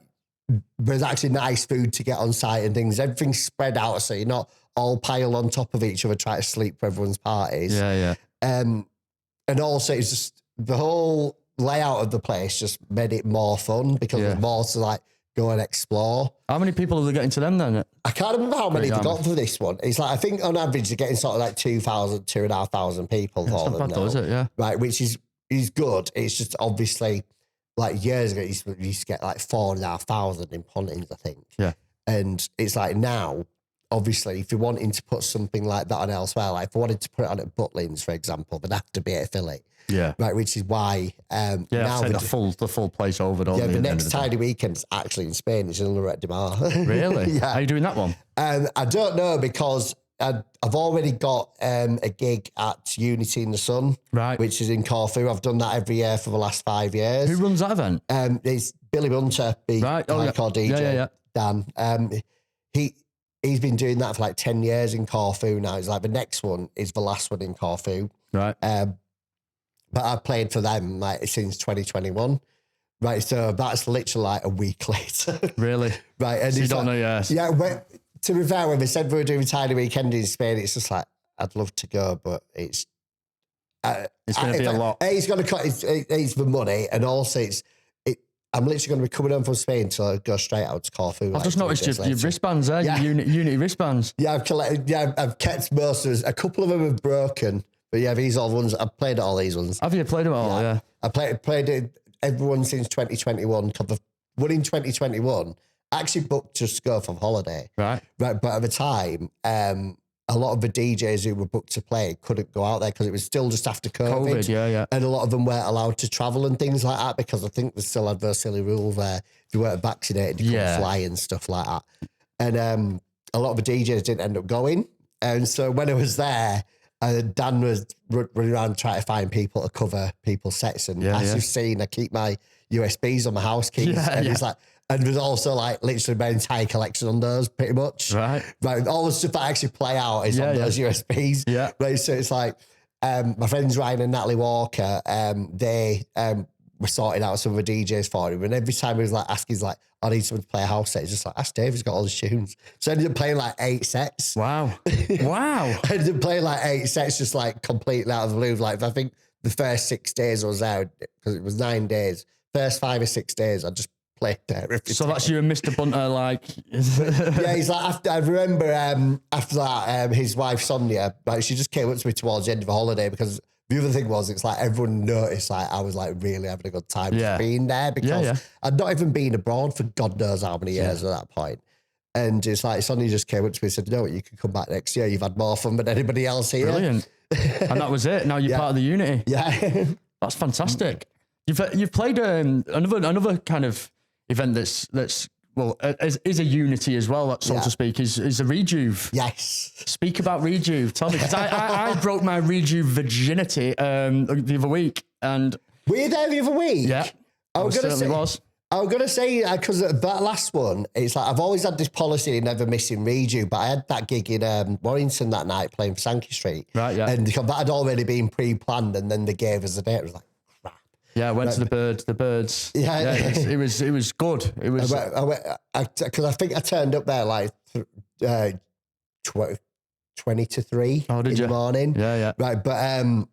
there's actually nice food to get on site and things. Everything's spread out, so you're not all piled on top of each other trying to sleep for everyone's parties. Yeah, yeah. And also, it's just the whole layout of the place just made it more fun, because there's more to like go and explore. How many people are they getting to them then? I can't remember how many they got for this one. It's like, I think on average they're getting sort of like 2,000, 2,500 people for them now. Is it? Yeah. Right, which is good. It's just obviously, like years ago, you used to get like 4,500 in Pontins, I think. Yeah. And it's like now, obviously, if you're wanting to put something like that on elsewhere, like if I wanted to put it on at Butlins, for example, they'd have to be able to fill it. Yeah. Right, which is why now the full place over, don't the next Tidy Weekend's actually in Spain. It's in Lloret de Mar. Really? Yeah. Are you doing that one? I don't know, because I've already got a gig at Unity in the Sun, right, which is in Corfu. I've done that every year for the last 5 years. Who runs that event? It's Billy Bunter, DJ, Dan. He's been doing that for like 10 years in Corfu now. It's like the next one is the last one in Corfu. Right. But I've played for them like since 2021. Right. So that's literally like a week later. Really? Right. And so you don't know, yes. Yeah. To be fair, when they said we were doing Tidy Weekend in Spain, it's just like, I'd love to go, but it's going to be a lot. It's going to cut. It's the money, and also I'm literally going to be coming home from Spain to go straight out to Corfu. I've just noticed your wristbands there, your Unity wristbands. Yeah, I've kept most of them. A couple of them have broken, but yeah, these are the ones. I've played all these ones. Have you played them all? Yeah. I played everyone since 2021. Because the one in 2021, I actually booked just to go for holiday. Right. But at the time, a lot of the DJs who were booked to play couldn't go out there because it was still just after COVID. Yeah. And a lot of them weren't allowed to travel and things like that, because I think they still had those silly rules there. If you weren't vaccinated, you couldn't fly and stuff like that. And a lot of the DJs didn't end up going. And so when I was there, Dan was running around trying to find people to cover people's sets. And as you've seen, I keep my USBs on my house keys. And it's like, And there's also like literally my entire collection on those, pretty much. Right. All the stuff that I actually play out is on those USBs. Yeah. Right. So it's like my friends Ryan and Natalie Walker, they were sorting out some of the DJs for him. And every time he was like asking, he's like, I need someone to play a house set. He's just like, ask Dave, he's got all the tunes. So I ended up playing like 8 sets. Wow. Wow. I ended up playing like 8 sets just like completely out of the blue. Like I think the first 6 days I was there, because it was 9 days, first 5 or 6 days, I just played there. So that's you and Mr. Bunter, like. Yeah, he's like, I remember after that, his wife Sonia, like she just came up to me towards the end of the holiday, because the other thing was, it's like everyone noticed like I was like really having a good time just being there, because I'd not even been abroad for God knows how many years at that point. And it's like Sonia just came up to me and said, you know what, you can come back next year. You've had more fun than anybody else here. Brilliant. And that was it. Now you're part of the Unity. Yeah. That's fantastic. You've played another kind of event that's well, is a Unity as well, so to speak, is a Rejuve. Yes. Speak about Rejuve. Tell me, because I broke my Rejuve virginity the other week. And were you there the other week? Yeah. I was going to say, because that last one, it's like, I've always had this policy of never missing Rejuve, but I had that gig in Warrington that night playing for Sankey Street. Right, yeah. And that had already been pre-planned, and then they gave us a date. It was like, yeah, I went to the Birds. Yeah, it was good. It was because I think I turned up there like 20 to 3 in the morning. Yeah. Right, but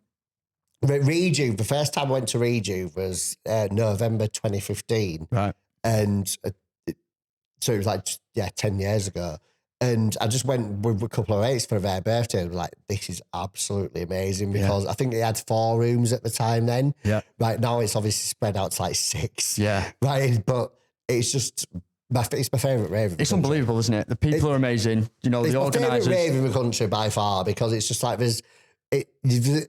Rejuve, the first time I went to Rejuve was November 2015. Right, and so it was like 10 years ago. And I just went with a couple of mates for their birthday. And was like, this is absolutely amazing, because I think they had 4 rooms at the time then. Yeah. Right now it's obviously spread out to like 6. Yeah. Right. But it's just, it's my favourite rave. It's unbelievable, isn't it? The people are amazing. You know, the organisers. It's my favourite rave in the country by far, because it's just like there's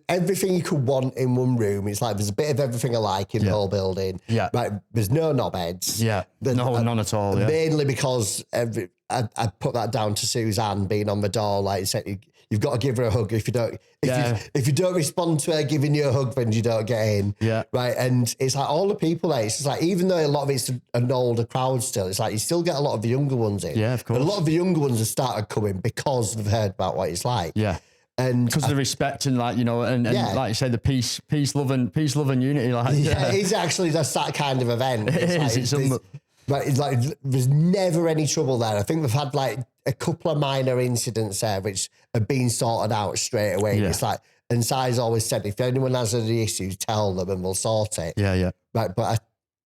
everything you could want in one room. It's like there's a bit of everything I like in the whole building. Yeah. Right. There's no knobheads. Yeah. None at all. Yeah. Mainly because I put that down to Suzanne being on the door. Like, said, you've got to give her a hug. If you don't respond to her giving you a hug, then you don't get in. Yeah. Right. And it's like all the people there, it's just like, even though a lot of it's an older crowd still, it's like you still get a lot of the younger ones in. Yeah, of course. And a lot of the younger ones have started coming because they've heard about what it's like. Yeah. And because of the respect and like, you know, and like you say, the peace, love and unity. Like, it's actually just that kind of event. It's like there's never any trouble there. I think we've had like a couple of minor incidents there which have been sorted out straight away. Yeah. It's like, and Si's always said, if anyone has any issues, tell them and we'll sort it. Yeah. Right, but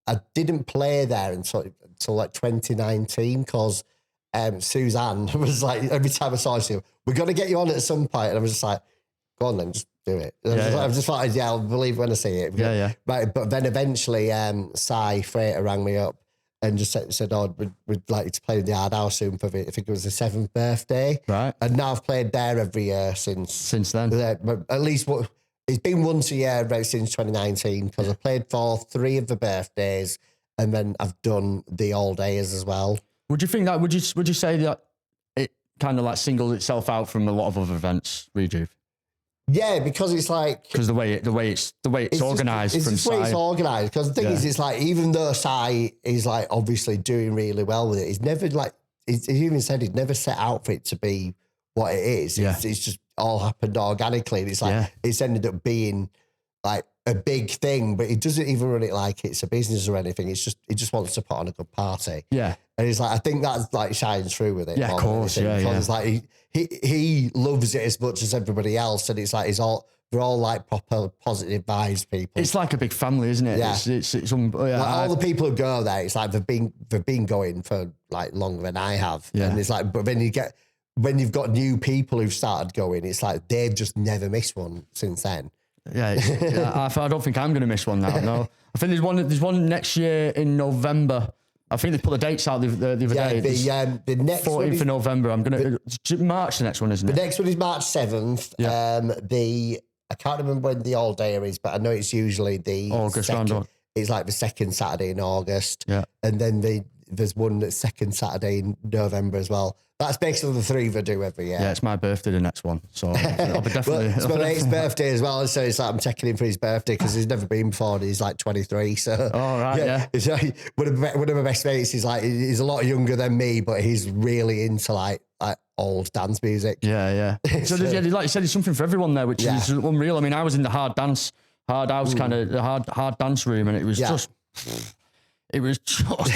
I didn't play there until like 2019, because Suzanne was like, every time I saw her, we're going to get you on at some point. And I was just like, go on then, just do it. I just thought, I'll believe when I see it. Yeah. Right, but then eventually Si Freighter rang me up and just said, we'd like to play in the Hard House soon for I think it was the 7th birthday. Right. And now I've played there every year since then. At least it's been once a year right since 2019, because I played for 3 of the birthdays, and then I've done the all days as well. Would you think that? Would you say that it kind of like singled itself out from a lot of other events, Rejuve? Yeah, because it's like, because the way it's organised from the way it's organised. Because the thing is, it's like, even though Si is like obviously doing really well with it, he's never like, he even said he'd never set out for it to be what it is. Yeah. It's just all happened organically. And it's like it's ended up being like a big thing, but he doesn't even run it like it's a business or anything. It's just, he just wants to put on a good party. Yeah. And it's like, I think that's like shines through with it. Yeah, of course. Yeah. It's like he loves it as much as everybody else. And it's like, they're all like proper positive vibes people. It's like a big family, isn't it? Yeah. It's like all the people who go there, it's like they've been going for like longer than I have. Yeah. And it's like, but then when you've got new people who've started going, it's like they've just never missed one since then. Yeah, I don't think I'm going to miss one now. No, I think there's one next year in November. I think they put the dates out the other day. The next 14th of November. I'm going to March. The next one, isn't it? The next one is March 7th. Yeah. I can't remember when the all day is, but I know it's usually the August. It's like the second Saturday in August. Yeah. And then there's one that's second Saturday in November as well. That's basically the 3 they do every year. Yeah, it's my birthday, the next one. So I'll be definitely... Well, it's my mate's birthday as well. So it's like I'm checking in for his birthday because he's never been before and he's like 23. So It's like, one of my best mates is like, he's a lot younger than me, but he's really into like old dance music. Yeah. So like you said, there's something for everyone there, which is unreal. I mean, I was in the hard house kind of the hard dance room, and it was just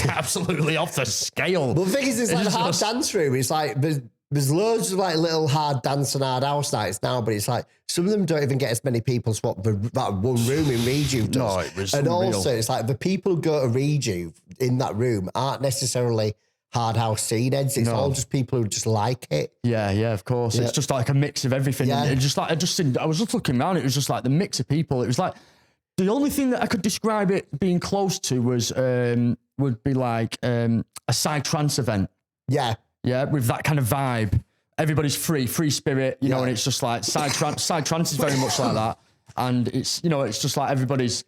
absolutely off the scale. Well, the thing is, it's like a hard dance room. It's like there's loads of like little hard dance and hard house nights now, but it's like some of them don't even get as many people as what that one room in Rejuve does. No, it was and unreal. Also, it's like the people who go to Rejuve in that room aren't necessarily hard house scene heads. It's all just people who just like it. Yeah, of course. Yeah. It's just like a mix of everything. Yeah. And just like I was just looking around. It was just like the mix of people. It was like the only thing that I could describe it being close to was would be like a side trance event. Yeah, with that kind of vibe. Everybody's free spirit, you know, and it's just like side trance. Side trance is very much like that, and it's it's just like everybody's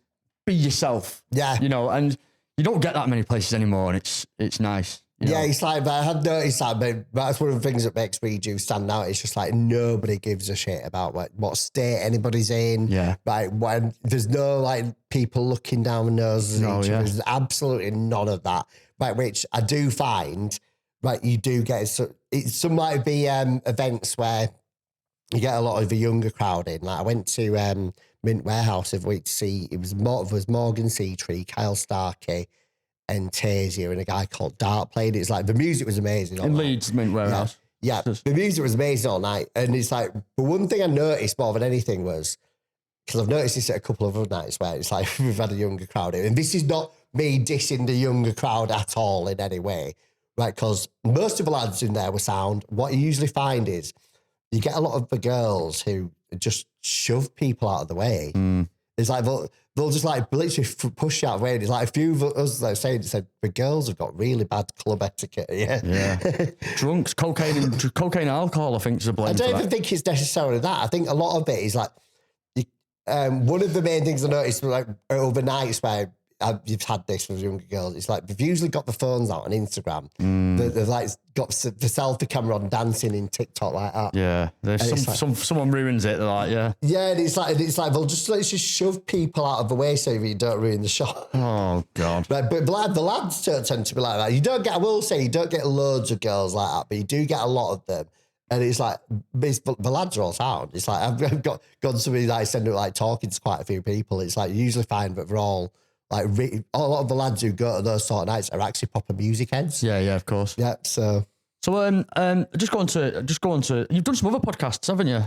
be yourself. Yeah, and you don't get that many places anymore, and it's nice. Yeah, it's like, but I have noticed that, but that's one of the things that makes Rejuve stand out. It's just like nobody gives a shit about what state anybody's in. Yeah. Like when there's no like people looking down the noses at each other. There's absolutely none of that. Like, which I do find, like you do get some might be events where you get a lot of the younger crowd in. Like I went to Mint Warehouse every week to see it was Morgan Seatree, Kyle Starkey, and Tasia and a guy called Dart played. It's like the music was amazing. In Leeds, Mint Warehouse. Yeah, the music was amazing all night. And it's like, the one thing I noticed more than anything was, because I've noticed this at a couple of other nights where it's like we've had a younger crowd in. And this is not me dissing the younger crowd at all in any way, right? Because most of the lads in there were sound. What you usually find is you get a lot of the girls who just shove people out of the way. It's like they'll just like literally push you out of the way. It's like a few of us like said the girls have got really bad club etiquette. Yeah. Drunks, cocaine and alcohol, I think, is a blame. I don't even think it's necessarily that. I think a lot of it is like one of the main things I noticed like over nights where you've had this with younger girls. It's like they've usually got the phones out on Instagram. They've like got the selfie camera on, dancing in TikTok like that. Yeah, there's someone ruins it. They're like, yeah, and it's like they'll just shove people out of the way so you don't ruin the shot. Oh God! But the lads don't tend to be like that. I will say you don't get loads of girls like that, but you do get a lot of them. And it's like the lads are all sound. It's like I've got somebody like sending like talking to quite a few people. It's like you usually find that they're all. Like a lot of the lads who go to those sort of nights are actually proper music heads. Yeah, of course. Yeah, so just go on to you've done some other podcasts, haven't you?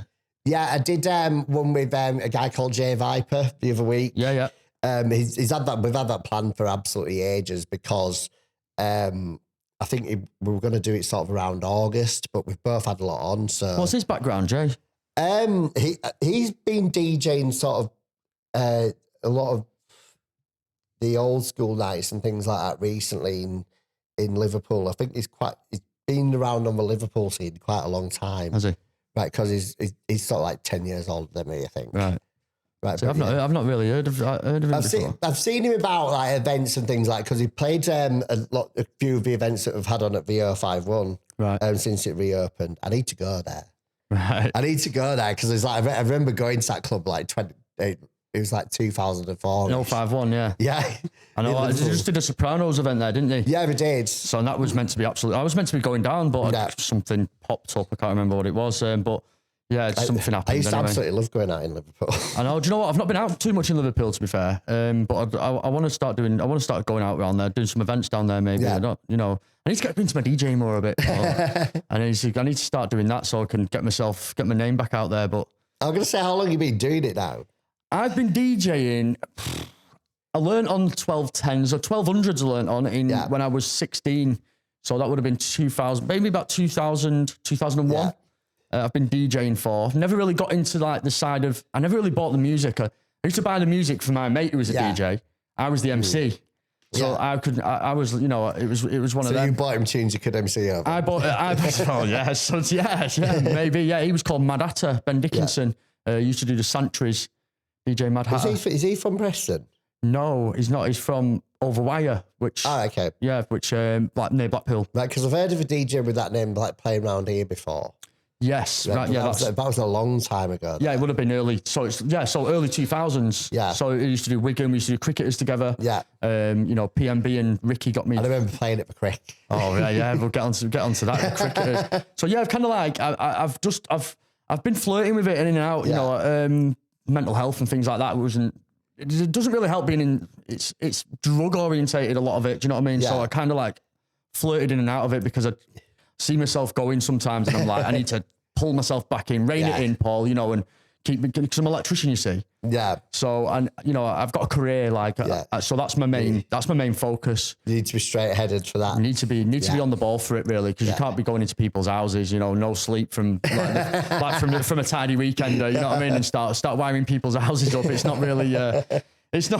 Yeah, I did one with a guy called Jay Viper the other week. Yeah. He's had that. We've had that planned for absolutely ages because I think we were going to do it sort of around August, but we've both had a lot on. So what's his background, Jay? He's been DJing sort of a lot of the old school nights and things like that recently in Liverpool. I think he's been around on the Liverpool scene quite a long time. Has he? Right, because he's sort of like 10 years older than me, I think. Right. So I've not really heard of him before. I've seen him about like events and things like because he played a few of the events that we've had on at the 051 since it reopened. I need to go there. Right. I need to go there because it's like I remember going to that club like 20. It was like 2004. 051, yeah. Yeah. I know. They just did a Sopranos event there, didn't they? Yeah, we did. So that was meant to be I was meant to be going down, but something popped up. I can't remember what it was. But yeah, something happened. I used to absolutely love going out in Liverpool. I know. Do you know what? I've not been out too much in Liverpool, to be fair. But I want to start going out around there, doing some events down there. Maybe. Yeah. I need to get into my DJing more a bit. I need to start doing that so I can get my name back out there. But I'm gonna say, how long have you been doing it now? I've been DJing. I learned on 1210s or 1200s. I learned on when I was 16. So that would have been 2000, maybe about 2000, 2001. Yeah. I've been DJing for. Never really got into like the side of. I never really bought the music. I used to buy the music for my mate who was a DJ. I was the MC. So I could. I was. It was one of them. So you bought him tunes you could MC over. I bought. Maybe. Yeah, he was called Mad Hatter. Ben Dickinson used to do the Santries. DJ Mad Hatter. Is he from Preston? No, he's not. He's from Overwire, which okay. Yeah, which like near Blackpool. Right, because I've heard of a DJ with that name like playing around here before. Yes, Yeah, right. Yeah, that was a long time ago. Yeah, it would have been early. So so early 2000s. Yeah. So we used to do Wigan, we used to do cricketers together. Yeah. You know, PMB and Ricky got me. I remember playing it for crick. Oh yeah. We'll get onto that cricketers. So yeah, I've kind of like I've been flirting with it in and out. You know, mental health and things like that. It doesn't really help being in. It's drug orientated, a lot of it. Do you know what I mean? Yeah. So I kind of like flirted in and out of it because I see myself going sometimes, and I'm like, I need to pull myself back in, rein it in, Paul. You know, and keep, because I'm an electrician, you see. Yeah. So, and you know, I've got a career, like, so that's my main focus. You need to be straight headed for that. You need to be on the ball for it, really, because you can't be going into people's houses, you know, no sleep from like from a tidy weekender, you know what I mean, and start wiring people's houses up. It's not really. It's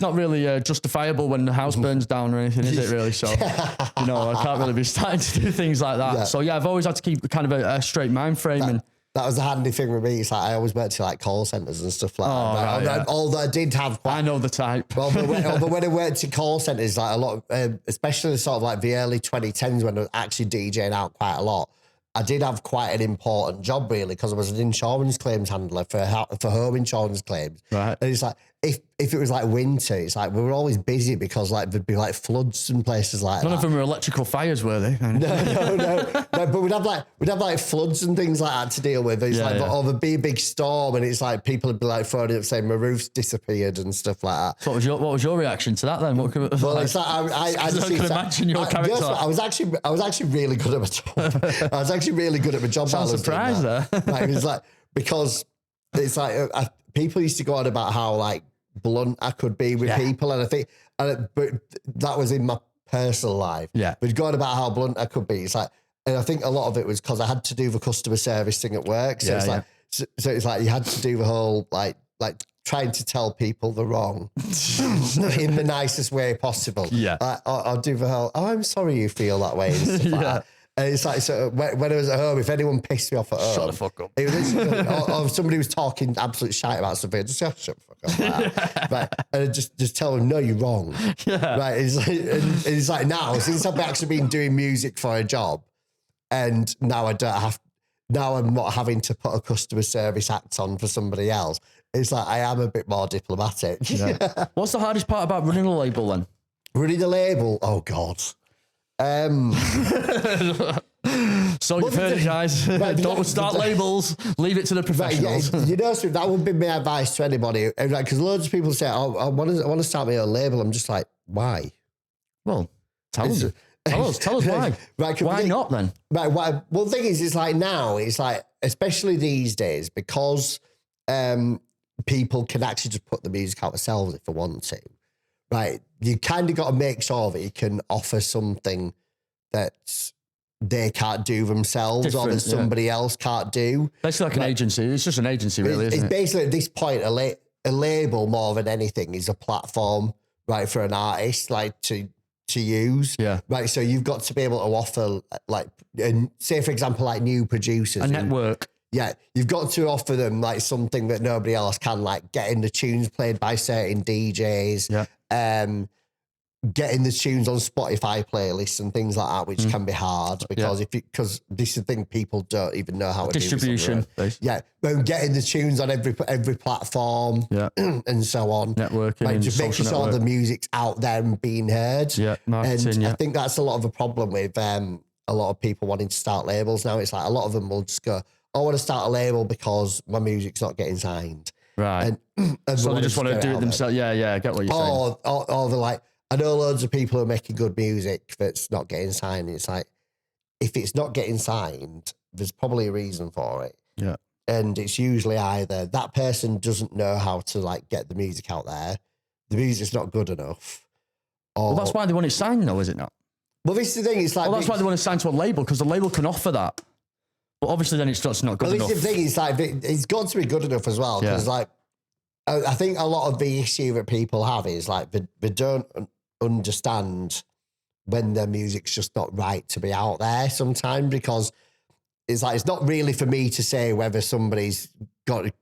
not really justifiable when the house burns down or anything, is it really? So, you know, I can't really be starting to do things like that. Yeah. So yeah, I've always had to keep kind of a straight mind frame. That was the handy thing with me. It's like I always went to like call centres and stuff like that. Right, although I did have I know the type. Well, but when I worked in call centres, like a lot, especially sort of like the early 2010s when I was actually DJing out quite a lot, I did have quite an important job really, because I was an insurance claims handler for home insurance claims. Right. And it's like, if it was like winter, it's like we were always busy because like there'd be like floods and places like None that. of them were electrical fires, were they? No. But we'd have like floods and things like that to deal with. It's or there'd be a big storm, and it's like people would be like phoning up saying my roof's disappeared and stuff like that. So what was your reaction to that then? It's like I can imagine your character. I was actually really good at my job. I was actually really good at my job. I'm surprised there. Like, it was like, because it's like people used to go on about how like blunt I could be with people, and I think, but that was in my personal life. Yeah, but going about how blunt I could be, it's like, and I think a lot of it was because I had to do the customer service thing at work. So it's like, so it's like you had to do the whole like trying to tell people the wrong in the nicest way possible. Yeah, I'll do the whole, I'm sorry you feel that way and stuff like that. And it's like, so when I was at home, if anyone pissed me off at home, shut the fuck up. It was, or somebody was talking absolute shite about something, just say, shut the fuck up. Right? And just tell them, no, you're wrong. Yeah. Right? It's like now, since I've actually been doing music for a job, and now I'm not having to put a customer service act on for somebody else. It's like I am a bit more diplomatic. Yeah. What's the hardest part about running a label then? Running a label? Oh God. So you've heard it, guys. Don't start labels. Leave it to the professionals. Right, you know, so that would be my advice to anybody. Because loads of people say, "Oh, I want to start my own label." I'm just like, why? Well, tell us why. Right, why not then? Right. Well, the thing is, it's like now, it's like, especially these days, because people can actually just put the music out themselves if they want to. Right, you kind of got to make sure that you can offer something that they can't do themselves, or that somebody else can't do. Basically like an agency. It's just an agency, really, isn't it? It's basically, at this point, a label more than anything is a platform, right, for an artist, like to use. Yeah. Right, so you've got to be able to offer, like, and say, for example, like new producers. A network. Yeah, you've got to offer them like something that nobody else can, like getting the tunes played by certain DJs, getting the tunes on Spotify playlists and things like that, which can be hard because because this is the thing, people don't even know how to distribution. Yeah, but getting the tunes on every platform, and so on. Networking, like just making sure the music's out there and being heard. Yeah, marketing. And I think that's a lot of a problem with a lot of people wanting to start labels now. It's like a lot of them will just go, I want to start a label because my music's not getting signed. Right. And so they just want to do it themselves. Yeah, I get what you're saying. Or they're like, I know loads of people who are making good music that's not getting signed. It's like, if it's not getting signed, there's probably a reason for it. Yeah. And it's usually either that person doesn't know how to like get the music out there, the music's not good enough. Or, well, that's why they want it signed though, is it not? Well, this is the thing. It's like, that's why they want to sign to a label, because the label can offer that. But obviously then it's just not good enough. This is the thing. It's like, it's got to be good enough as well. Because like, I think a lot of the issue that people have is like, they don't understand when their music's just not right to be out there sometimes, because it's like, it's not really for me to say whether somebody's got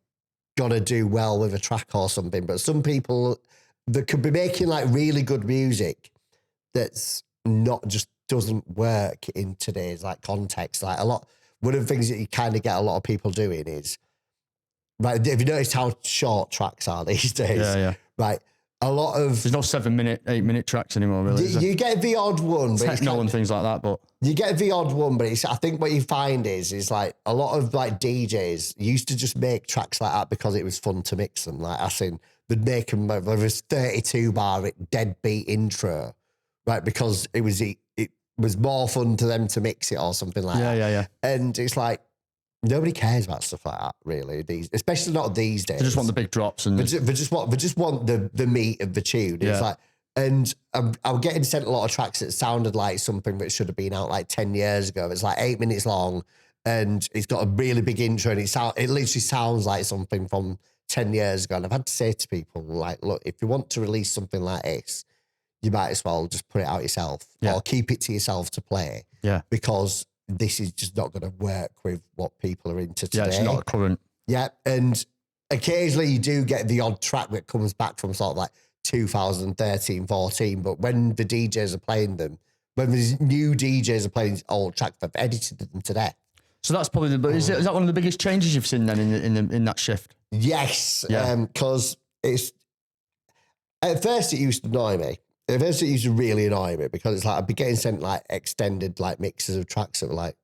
to do well with a track or something, but some people that could be making like really good music that's not just doesn't work in today's like context. Like one of the things that you kind of get a lot of people doing is, right, have you noticed how short tracks are these days? Yeah. Right. A lot of... There's no 7-minute, 8-minute tracks anymore, really. You get the odd one. Techno and things like that, but... You get the odd one, but I think what you find is like a lot of like DJs used to just make tracks like that because it was fun to mix them. Like, I think they'd make them, there was 32 bar deadbeat intro, right? Because it was more fun to them to mix it or something like that. Yeah. And it's like, nobody cares about stuff like that, really. Especially not these days. They just want the big drops, and they just want the meat of the tune. Yeah. It's like, and I'm getting sent a lot of tracks that sounded like something that should have been out like 10 years ago. It's like 8 minutes long, and it's got a really big intro, and it literally sounds like something from 10 years ago. And I've had to say to people, like, look, if you want to release something like this, you might as well just put it out yourself, or keep it to yourself to play. Yeah, because this is just not going to work with what people are into today. Yeah, it's not current. Yeah, and occasionally you do get the odd track that comes back from sort of like 2013, 14, but when the DJs are playing them, when these new DJs are playing old tracks, they've edited them to death. So that's probably is that one of the biggest changes you've seen then in that shift? Yes, because it's at first it used to annoy me. At first it used to really annoy me because it's like I'd be getting sent like extended like mixes of tracks that were like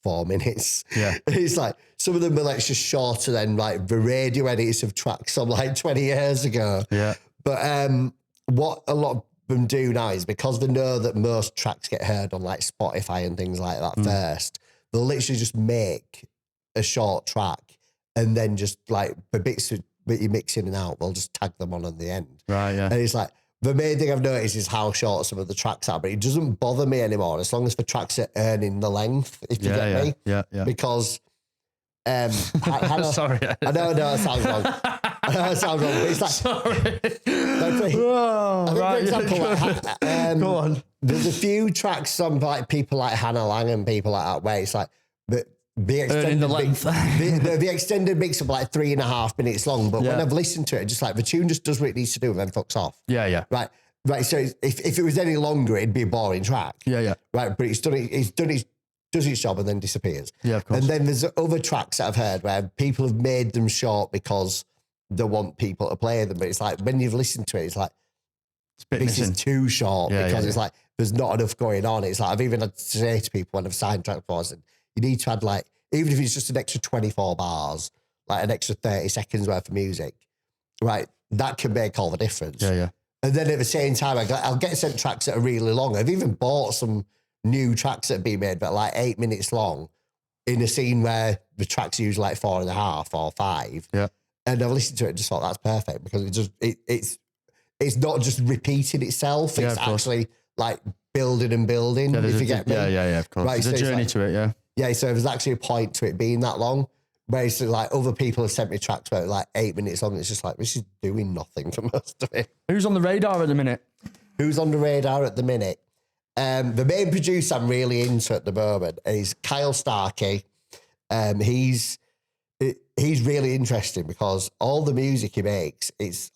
4 minutes. Yeah. It's like some of them were like just shorter than like the radio edits of tracks from like 20 years ago. Yeah. But what a lot of them do now is because they know that most tracks get heard on like Spotify and things like that first, they'll literally just make a short track and then just like the bits that you mix in and out, they'll just tag them on the end. Right, yeah. And it's like, the main thing I've noticed is how short some of the tracks are, but it doesn't bother me anymore as long as the tracks are earning the length, if you get me. Yeah. Because, sorry. I know it sounds wrong. But it's like, Sorry. For example, Go on. There's a few tracks from like people like Hannah Lang and people like that where it's like, the extended length. the extended mix of like 3.5 minutes long, but when I've listened to it, just like the tune just does what it needs to do and then fucks off. Yeah. Right. So if it was any longer, it'd be a boring track. Yeah. Right. But does its job and then disappears. Yeah, of course. And then there's other tracks that I've heard where people have made them short because they want people to play them. But it's like when you've listened to it, it's like this is too short because it's like there's not enough going on. It's like I've even had to say to people when I've signed track for us, you need to add like, even if it's just an extra 24 bars, like an extra 30 seconds worth of music, right? That can make all the difference. Yeah. And then at the same time, I'll get sent tracks that are really long. I've even bought some new tracks that have been made that are like 8 minutes long in a scene where the tracks are usually like 4.5 or 5. Yeah. And I've listened to it and just thought that's perfect because it's not just repeating itself. It's actually like building and building, if you get me. Yeah, of course. Right, there's a journey to it, yeah. Yeah, so there's actually a point to it being that long. Whereas like other people have sent me tracks where like 8 minutes long. It's just like, this is doing nothing for most of it. Who's on the radar at the minute? Who's on the radar at the minute? The main producer I'm really into at the moment is Kyle Starkey. He's really interesting because all the music he makes is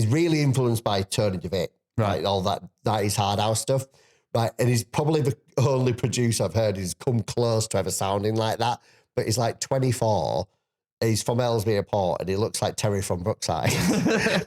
really influenced by Tony DeVitt. Right, all that is hard house stuff. Right, and he's probably the only producer I've heard who's come close to ever sounding like that. But he's like 24. He's from Ellesmere Port, and he looks like Terry from Brookside.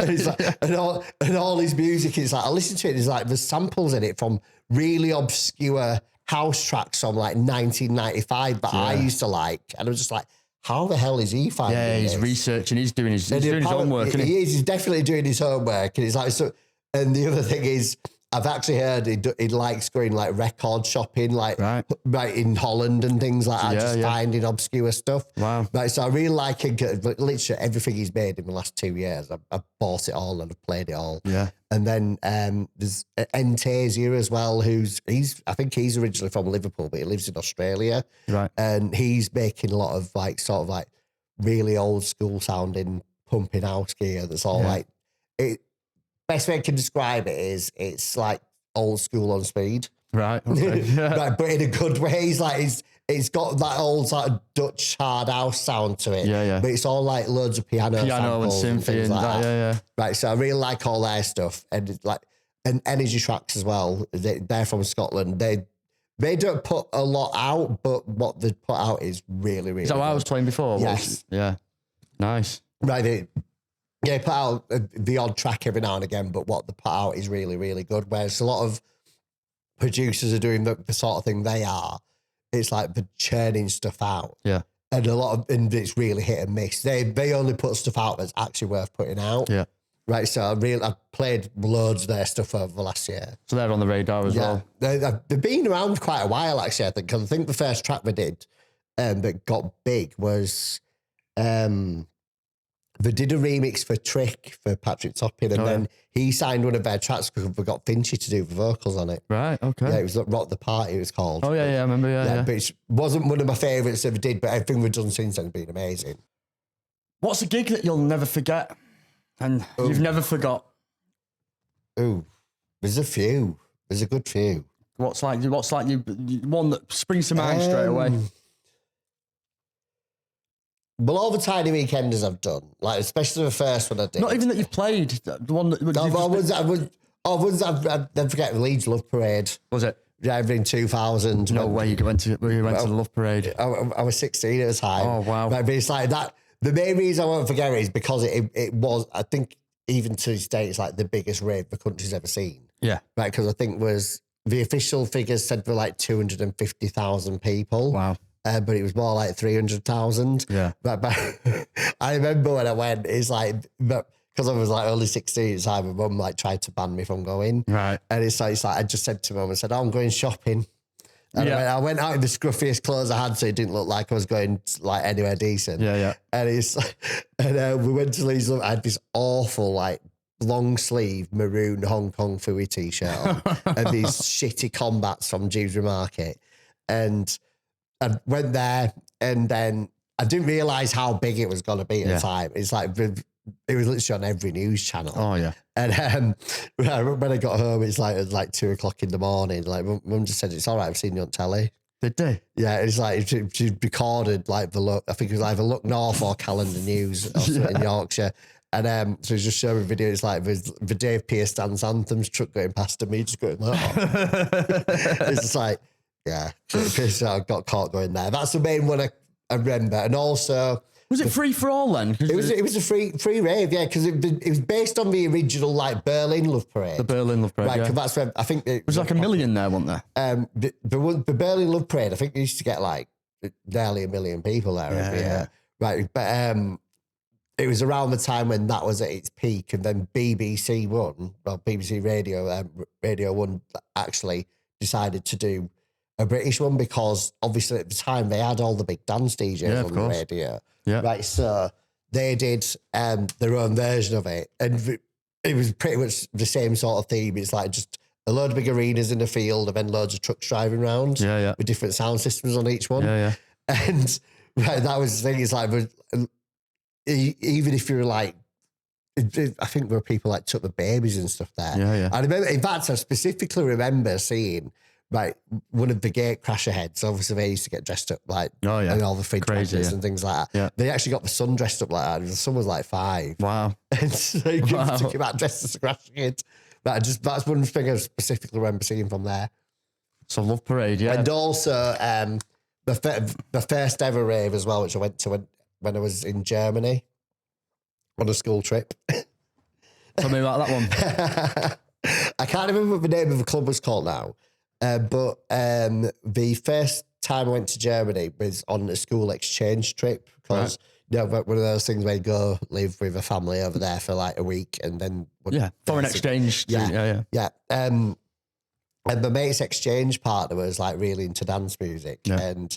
And he's like, and all his music is like, I listen to it. There's like there's samples in it from really obscure house tracks from like 1995 that I used to like, and I was just like, how the hell is he finding? Yeah, he's this? researching. He's doing his homework. He's definitely doing his homework, and he's like so. And the other thing is, I've actually heard he likes going like record shopping, like right in Holland and things like that, just finding obscure stuff. Wow. Right, so I really like it. Literally everything he's made in the last 2 years, I've bought it all and I've played it all. Yeah. And then there's Entasia as well, I think he's originally from Liverpool, but he lives in Australia. Right. And he's making a lot of like sort of like really old school sounding pumping house gear that's all like it. Best way I can describe it is it's like old school on speed. Right. Okay. Right, but in a good way. it's got that old sort of Dutch hard house sound to it. Yeah. But it's all like loads of piano And samples symphony things and like that. Yeah. Right, so I really like all their stuff, and it's like, and Energy Tracks as well. They're from Scotland. They don't put a lot out, but what they put out is really, really. Is that what good. I was playing before? Yes. Yeah. Nice. Right. They put out the odd track every now and again, but what they put out is really, really good. Whereas a lot of producers are doing the sort of thing they are. It's like the churning stuff out. Yeah. And and it's really hit and miss. They only put stuff out that's actually worth putting out. Yeah. Right, so I've played loads of their stuff over the last year. So they're on the radar as well. They've been around quite a while, actually, I think, because I think the first track they did that got big was they did a remix for Trick for Patrick Topping, and then he signed one of their tracks because we got Finchy to do the vocals on it. Right, okay. Yeah, it was Rock the Party, it was called. Oh, yeah, I remember, yeah. But it wasn't one of my favourites that they did, but everything we've done since then has been amazing. What's a gig that you'll never forget and you've never forgot? Ooh, there's a few. There's a good few. What's like you one that springs to mind straight away? Well, all the Tiny Weekenders I've done, like especially the first one I did. Not even that you've played. The one that I don't forget Leeds Love Parade. Was it? Yeah, in 2000. No way you went to the Love Parade. I was 16 at the time. Oh wow! But it's like that. The main reason I won't forget it is because it was. I think even to this day, it's like the biggest rave the country's ever seen. Yeah. Right, because I think the official figures said for like 250,000 people. Wow. But it was more like 300,000. Yeah. But I remember when I went, it's like, because I was like only 16 at the time, my mum like tried to ban me from going. Right. And it's like I just said to mum, I said, I'm going shopping. And I went out in the scruffiest clothes I had, so it didn't look like I was going like anywhere decent. Yeah. And we went to Leeds. I had this awful like long sleeve maroon Hong Kong Fooey t-shirt on and these shitty combats from Dewsbury Market. And I went there, and then I didn't realise how big it was going to be at the time. It's like, it was literally on every news channel. Oh, yeah. And when I got home, it was like 2:00 in the morning. Like, mum just said, it's all right, I've seen you on telly. Did they? Yeah, it's like she recorded like I think it was either Look North or Calendar News or something in Yorkshire. And so he's just showing a video. It's like the Dave Pearce dance anthems truck going past and me just going, oh. It's just like, yeah, I got caught going there. That's the main one I remember. And also, was it free for all then? It was a free rave, yeah, because it was based on the original like Berlin Love Parade. The Berlin Love Parade, right? yeah. Because that's when I think it was like a million there, wasn't there? The Berlin Love Parade, I think they used to get like nearly 1 million people there every year, right? But it was around the time when that was at its peak, and then BBC One, well, BBC Radio 1 actually decided to do a British one, because obviously at the time they had all the big dance DJs on the radio. Yeah. Right. So they did their own version of it. And it was pretty much the same sort of theme. It's like just a load of big arenas in the field and then loads of trucks driving around with different sound systems on each one. Yeah. And that was the thing. It's like, even if you're like, I think there were people like took the babies and stuff there. Yeah. I remember, in fact, I specifically remember seeing one of the gate crasher heads. Obviously, they used to get dressed up like and all the fridge magnets and things like that. Yeah. They actually got the son dressed up like that. The son was like 5. Wow. And so he took him out dressed as a crasher kid. That's one thing I specifically remember seeing from there. So Love Parade, yeah. And also the first ever rave as well, which I went to when I was in Germany on a school trip. Tell me about that one. I can't remember what the name of the club was called now. But the first time I went to Germany was on a school exchange trip, because one of those things where you go live with a family over there for like a week and then foreign exchange. Yeah. And my mate's exchange partner was like really into dance music, and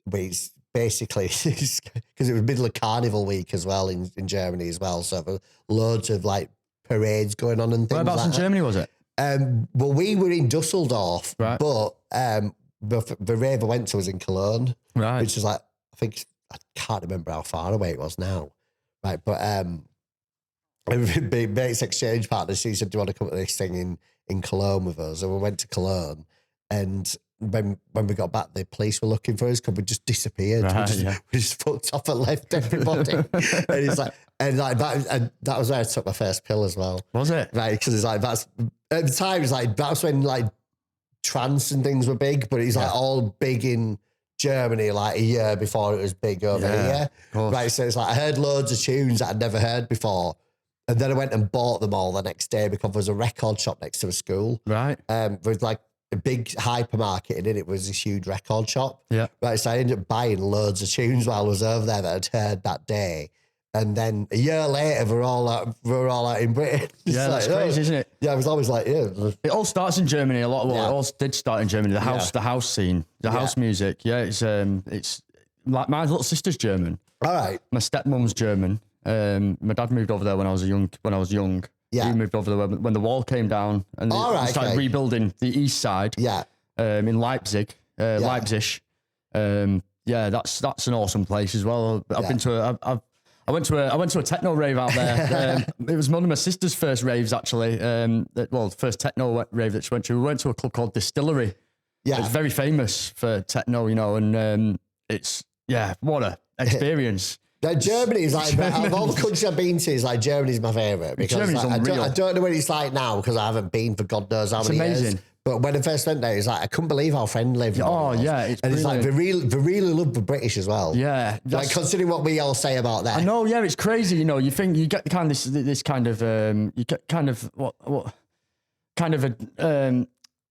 we basically because it was middle of Carnival week as well in Germany as well, so there were loads of like parades going on and things. Whereabouts in Germany was it? Well, we were in Dusseldorf, but the rave I went to was in Cologne, which was like, I can't remember how far away it was now, right? But my mate's exchange partner, she said, "Do you want to come to this thing in Cologne with us?" And we went to Cologne, and when we got back, the police were looking for us because we just disappeared. Right, We just fucked off and left everybody. And he's like, that was where I took my first pill as well. Was it? Right, because it's like that's at the time. It's like that's when like trance and things were big, but it's like all big in Germany like a year before it was big over here. Right, so it's like I heard loads of tunes that I'd never heard before. And then I went and bought them all the next day because there was a record shop next to a school. Right. There was like a big hypermarket and in it was this huge record shop. Yeah. Right. So I ended up buying loads of tunes while I was over there that I'd heard that day. And then a year later, we're all out in Britain. Yeah, that's crazy, isn't it? Yeah, I was always like, yeah. It all starts in Germany. A lot of it all did start in Germany. The house scene, the house music. Yeah, it's like my little sister's German. All right. My stepmom's German. My dad moved over there when I was young. Yeah. He moved over there when the wall came down and they started rebuilding the east side. Yeah. In Leipzig. That's an awesome place as well. I went to a techno rave out there. It was one of my sister's first raves, actually. First techno rave that she went to. We went to a club called Distillery. Yeah. It's very famous for techno, and it's, what a experience. Germany is like, of all the countries I've been to, is like Germany's my favourite. Because Germany's unreal. I don't know what it's like now because I haven't been for God knows how many years. But when I first went there, it's like, I couldn't believe how friendly everyone was. Yeah. It's like, they really love the British as well. Yeah. Like, considering what we all say about that. I know, yeah, it's crazy. You think you get kind of this kind of, you get kind of, what kind of a,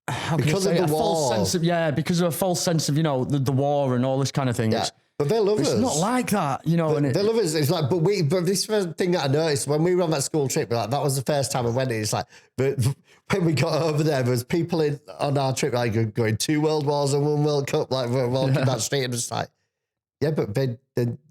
how can because I say, of the a war. false sense of, because of a false sense of, the war and all this kind of thing. Yeah. But they love us. It's not like that, They love us. It's like, but this first thing that I noticed when we were on that school trip, like that was the first time I went. It's like, but when we got over there was people on our trip like going 2 world wars and 1 World Cup, like we're walking down the street and just like, but they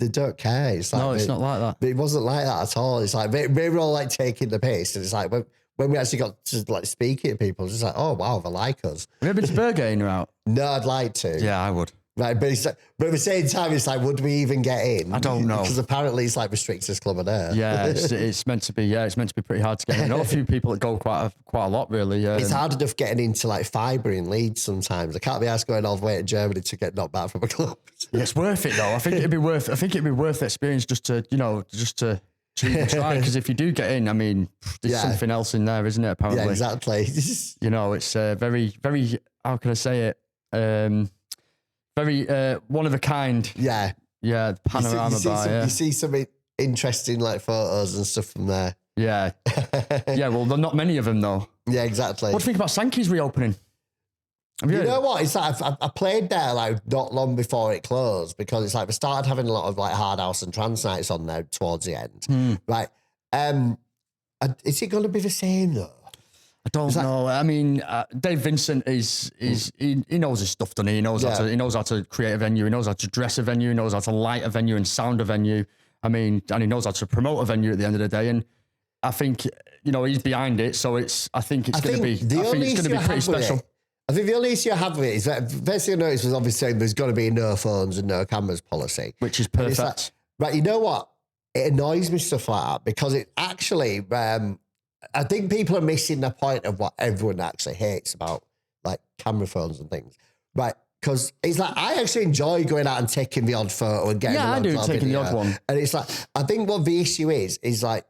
don't care. It's like, no, it's not like that. But it wasn't like that at all. It's like we were all like taking the piss, and it's like when we actually got to like speaking to people, it's just like, oh wow, they like us. Have you ever been to Berghain or out? No, I'd like to. Yeah, I would. Right, but at the same time, it's like, would we even get in? I don't know. Because apparently it's like the strictest club on earth. Yeah, it's meant to be. Yeah, it's meant to be pretty hard to get in. I know a few people that go quite a lot, really. It's hard enough getting into like Fibre in Leeds sometimes. I can't be asked going all the way to Germany to get knocked back from a club. Yeah, it's worth it though. I think it'd be worth the experience just to even try. Because if you do get in, I mean, there's something else in there, isn't it? Apparently. Yeah, exactly. It's very, very. How can I say it? Very one of a kind. Yeah. Yeah, the panorama bar. You see some interesting like photos and stuff from there. Yeah. Yeah, well, there are not many of them though. Yeah, exactly. What do you think about Sankey's reopening? You know what? It's like I played there like not long before it closed because it's like we started having a lot of like hard house and trance nights on there towards the end. Right. Is it going to be the same though? I don't know. I mean, Dave Vincent he knows his stuff, doesn't he? He knows how to create a venue. He knows how to dress a venue. He knows how to light a venue and sound a venue. I mean, and he knows how to promote a venue at the end of the day. And I think he's behind it. So I think it's going to be pretty special. I think the only issue I have with it is that the first thing I noticed was obviously there's got to be no phones and no cameras policy, which is perfect. Like, right, you know what? It annoys me stuff like that because it actually. I think people are missing the point of what everyone actually hates about like camera phones and things, right? Because it's like I actually enjoy going out and taking the odd photo and getting. Yeah, I do taking the odd one. And it's like I think what the issue is like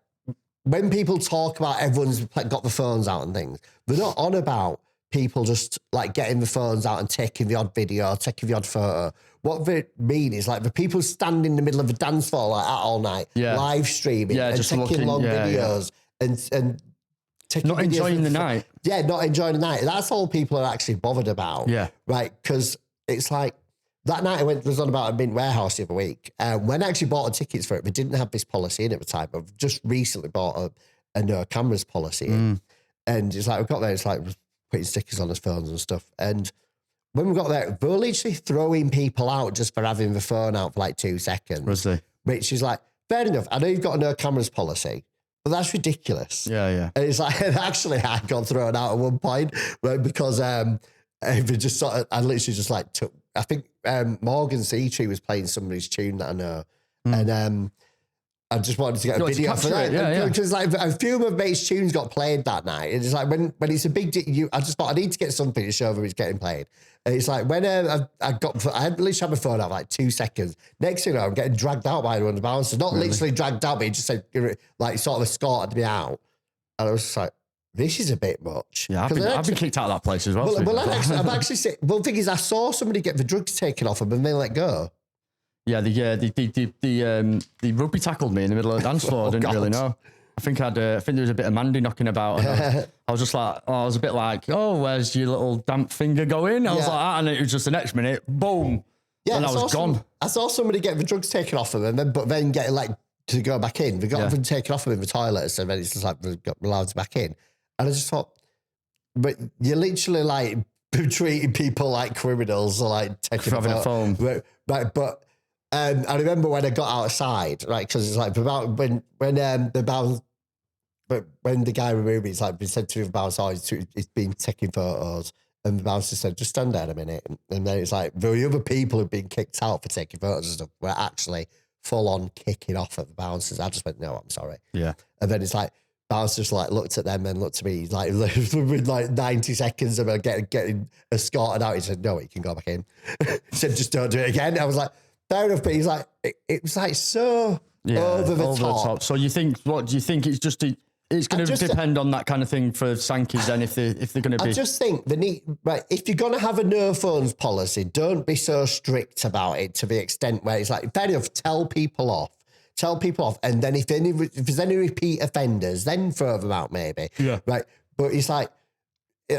when people talk about everyone's got the phones out and things, they're not on about people just like getting the phones out and taking the odd video, taking the odd photo. What they mean is like the people standing in the middle of a dance floor like that all night, live streaming and just taking long videos. And not enjoying the night. Yeah, not enjoying the night. That's all people are actually bothered about. Yeah. Right. Because it's like that night was on about a Mint Warehouse the other week. When I actually bought the tickets for it, we didn't have this policy in at the time. I've just recently bought a no cameras policy in. And it's like, we got there, it's like putting stickers on his phones and stuff. And when we got there, they were literally throwing people out just for having the phone out for like 2 seconds. Was they? Which is like, fair enough. I know you've got a no cameras policy. But that's ridiculous. Yeah, yeah. And it's like, actually, I got thrown out at one point because I literally just like took, I think Morgan Seatree was playing somebody's tune that I know. And I just wanted to get a video for that. Because like a few of my mates' tunes got played that night. It's like when it's a big I just thought I need to get something to show them it's getting played. And it's like when I had literally had my phone out like 2 seconds. Next thing you know, I'm getting dragged out by one of the bouncers. Not literally dragged out, but he just said like sort of escorted me out. And I was just like, this is a bit much. Yeah, I've been kicked out of that place as well. I've actually seen, well, the thing is, I saw somebody get the drugs taken off them and they let go. Yeah, the rugby tackled me in the middle of the dance floor. I didn't really know. I think there was a bit of Mandy knocking about. And I was just like, I was a bit like, oh, where's your little damp finger going? I was like that, and it was just the next minute, boom. Yeah, and I was gone. I saw somebody get the drugs taken off them, but then get like to go back in. They got them taken off them in the toilets, and then it's just like they got allowed back in. And I just thought, but you're literally like treating people like criminals or like taking having a phone. Right, but I remember when I got outside, right, because it's like about when the bounce, but when the guy removed me, it's like we said to the bouncer, oh, he's been taking photos, and the bouncer said, just stand there a minute, and then it's like the other people who've been kicked out for taking photos and stuff were actually full on kicking off at the bouncers. I just went, no, I'm sorry. Yeah, and then it's like. Bouncer just like looked at them and looked at me like with like 90 seconds of getting escorted out. He said, no, you can go back in. He said, just don't do it again. I was like, fair enough, but he's like, it was like so over the top. So you think, what do you think? It's just it's going to depend on that kind of thing for Sankeys then if they're going to be. I just think if you're going to have a no phones policy, don't be so strict about it to the extent where it's like, fair enough, tell people off, and then if there's any repeat offenders, then throw them out maybe. Yeah. Right. But it's like,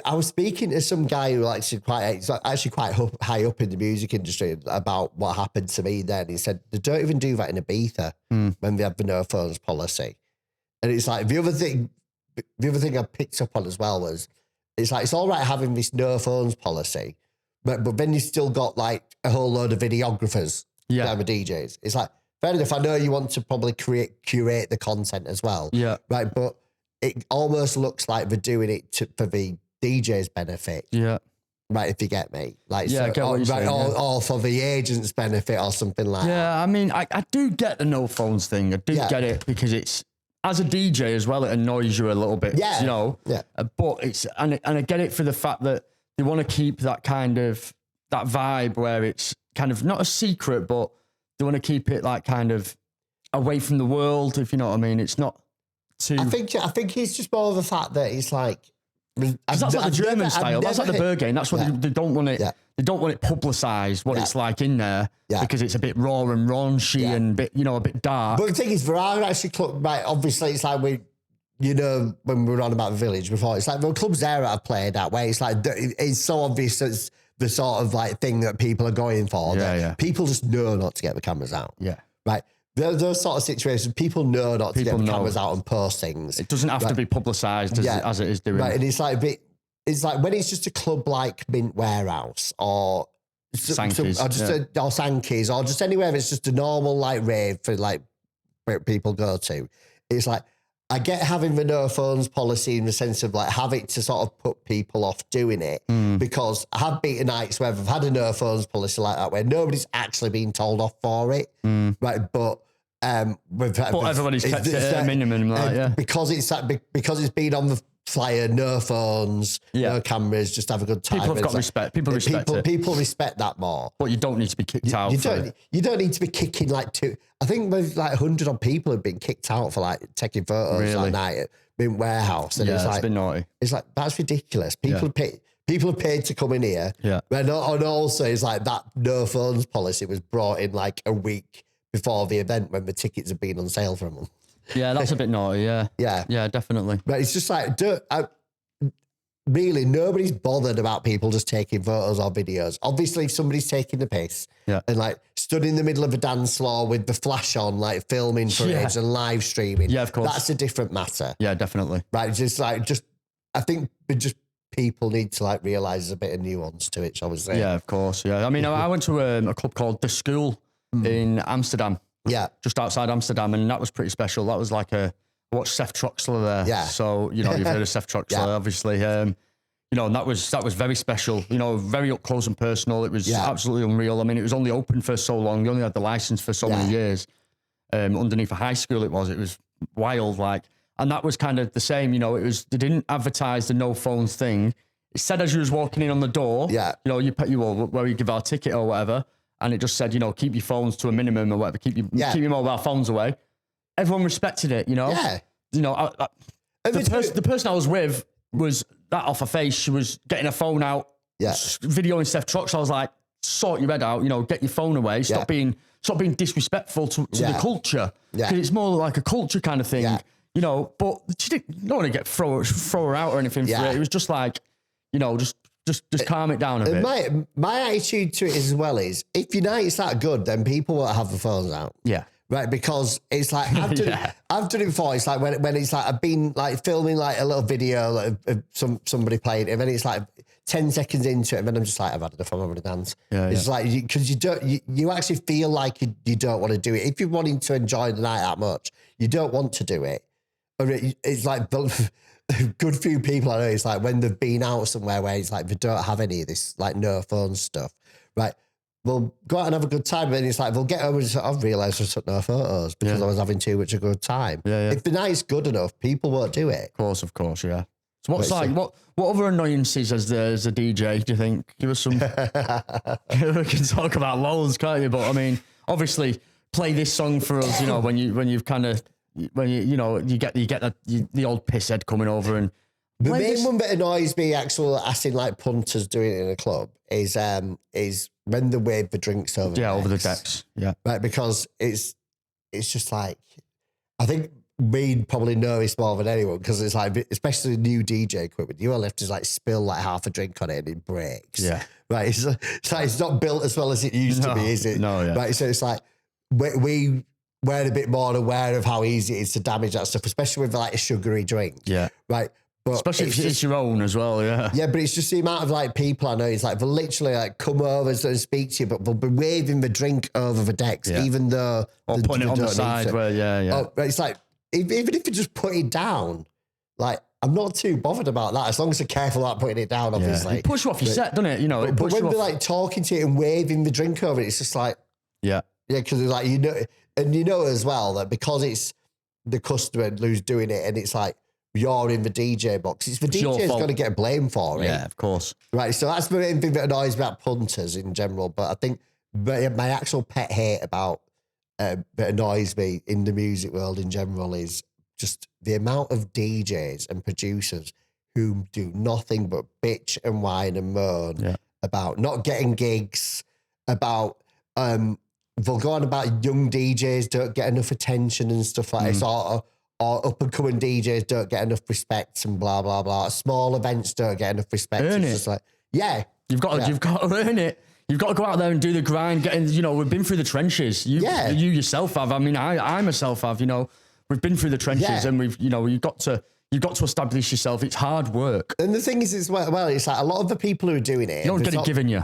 I was speaking to some guy who actually quite high up in the music industry about what happened to me then. He said, they don't even do that in Ibiza when they have the no phones policy. And it's like, the other thing I picked up on as well was, it's like, it's all right having this no phones policy, but then you still got like a whole load of videographers, the DJs. It's like, fair enough, I know you want to probably curate the content as well. Yeah. Right. But it almost looks like they're doing it for the DJ's benefit. Yeah. Right, if you get me. Like, yeah, so, I get what you're saying. Or for the agent's benefit or something like that. Yeah, I mean, I do get the no phones thing. I do get it because it's, as a DJ as well, it annoys you a little bit. Yeah. You know? Yeah. But it's, and I get it for the fact that they want to keep that kind of, that vibe where it's kind of not a secret, but they want to keep it like kind of away from the world, if you know what I mean. It's not too. I think it's just more of the fact that it's like. That's like the German style. That's like the Berghain. That's what they don't want it. Yeah. They don't want it publicised what it's like in there because it's a bit raw and raunchy and a bit dark. But the thing is, there are actually clubs. Right, obviously, it's like when we were on about the Village before. It's like there are clubs there that I've played at where it's like it's so obvious it's the sort of like thing that people are going for. People just know not to get the cameras out. Yeah. Right. Those sort of situations, people know not to get the cameras out and post things. It doesn't have to be publicised as it is doing. Right. And it's like when it's just a club like Mint Warehouse or Sankeys, or Sankeys or just anywhere that's just a normal like rave for like where people go to. It's like, I get having the no phones policy in the sense of like have it to sort of put people off doing it because I have been to nights where I've had a no phones policy like that where nobody's actually been told off for it, right? But everybody's kept it at a minimum, because it's been on the flyer, no phones, no cameras, just have a good time. People have got respect. People respect it. People respect that more. But you don't need to be kicked out. You don't need to be kicking like two. I think there's like 100 odd people have been kicked out for like taking photos that night at Mint Warehouse. And it's been naughty. It's like, that's ridiculous. People have paid to come in here. Yeah. And also it's like that no phones policy was brought in like a week before the event when the tickets had been on sale for a month. Yeah, that's a bit naughty, yeah. Yeah, definitely. But it's just like, really, nobody's bothered about people just taking photos or videos. Obviously, if somebody's taking the piss and like stood in the middle of a dance floor with the flash on, like filming footage and live streaming. Yeah, of course. That's a different matter. Yeah, definitely. Right, I think people need to like realise there's a bit of nuance to it, shall we say. Yeah, of course, yeah. I mean, I went to a club called The School in Amsterdam. Yeah. Just outside Amsterdam, and that was pretty special. That was like I watched Seth Troxler there. Yeah. So, you've heard of Seth Troxler, obviously. And that was very special, very up close and personal. It was absolutely unreal. I mean, it was only open for so long. They only had the license for so many years. underneath a high school. It was wild, like, and that was kind of the same. You know, they didn't advertise the no phones thing. It said as you was walking in on the door, you know, where you give our ticket or whatever, and it just said, you know, keep your phones to a minimum or whatever, keep your mobile phones away. Everyone respected it, you know. Yeah. You know, the person I was with was that off her face. She was getting her phone out, videoing Steph Trucks. I was like, sort your head out, you know, get your phone away. Stop being disrespectful to the culture. Because it's more like a culture kind of thing, you know. But she didn't want to throw her out or anything for it. It was just like, you know, just calm it down a bit. My attitude to it as well is, if your night's that good, then people won't have the phones out. Yeah. Right, because it's like I've done it before. It's like when it's like I've been like filming like a little video of somebody playing, and then it's like 10 seconds into it, and then I'm just like, I've had enough. I'm having a dance. It's like because you actually feel like you don't want to do it. If you're wanting to enjoy the night that much, you don't want to do it. Or it's like good few people I know. It's like when they've been out somewhere where it's like they don't have any of this like no phone stuff, right? We'll go out and have a good time, and it's like we'll get home and just, I've realised I took no photos because I was having too much a good time. If the night's good enough, people won't do it. Of course, yeah. So what other annoyances as a DJ do you think? Give us some. We can talk about loads, can't you? But I mean, obviously, play this song for us. You know, when you get the old pisshead coming over and. The main one that annoys me, actually, asking like punters doing it in a club is when they wave the drinks over. Over the decks. Yeah, right, because it's just like, I think we'd probably know it's more than anyone, because it's like, especially new DJ equipment, you all have to like spill like half a drink on it and it breaks. Yeah, right. It's like it's not built as well as it used to be, is it? No, yeah. Right, so it's like we're a bit more aware of how easy it is to damage that stuff, especially with like a sugary drink. Yeah, right. But especially if it's your own as well, yeah. Yeah, but it's just the amount of like people I know. It's like they'll literally like come over and speak to you, but they'll be waving the drink over the decks, even though or putting it on the side where, it's like even if you just put it down, like I'm not too bothered about that as long as they're careful about putting it down. Obviously, it puts you off your set, doesn't it? You know, but when they're like talking to you and waving the drink over it, it's just like because it's like you know as well that because it's the customer who's doing it, and it's like. You're in the DJ box. It's the DJ's got to get blamed for it. Yeah, of course. Right, so that's the main thing that annoys me about punters in general. But I think my actual pet hate about that annoys me in the music world in general is just the amount of DJs and producers who do nothing but bitch and whine and moan about not getting gigs, about they'll go on about young DJs don't get enough attention and stuff like this, or up and coming DJs don't get enough respect and blah blah blah. Small events don't get enough respect. Earn it's it. Just like you've got to earn it. You've got to go out there and do the grind. We've been through the trenches. You yourself have. I mean, I myself have. You know, we've been through the trenches, and you've got to establish yourself. It's hard work. And the thing is, it's it's like a lot of the people who are doing it, you don't get it given you.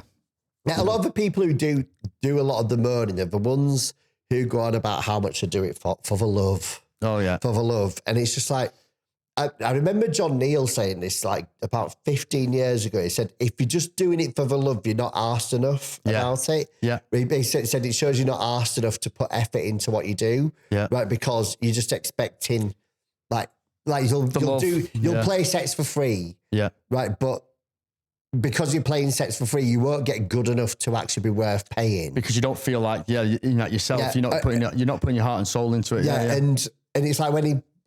Yeah, a lot of the people who do a lot of the moaning are the ones who go on about how much they do it for the love. Oh, yeah. For the love. And it's just like, I remember John Neal saying this like about 15 years ago. He said, if you're just doing it for the love, you're not asked enough about it. Yeah. He said it shows you're not asked enough to put effort into what you do. Yeah. Right. Because you're just expecting like you'll play sets for free. Yeah. Right. But because you're playing sets for free, you won't get good enough to actually be worth paying. Because you don't feel like, yourself. Yeah. You're not putting your heart and soul into it. Yeah. And it's like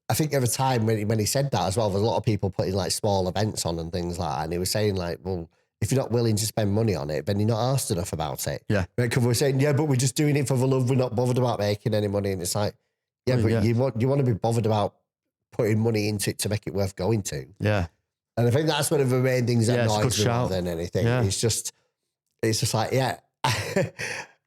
I think at the time when he said that as well, there's a lot of people putting like small events on and things like that. And he was saying like, well, if you're not willing to spend money on it, then you're not asked enough about it. Yeah. Because we're saying, but we're just doing it for the love. We're not bothered about making any money. And it's like, you want to be bothered about putting money into it to make it worth going to. Yeah. And I think that's one of the main things that annoys me more than anything. Yeah. It's just like,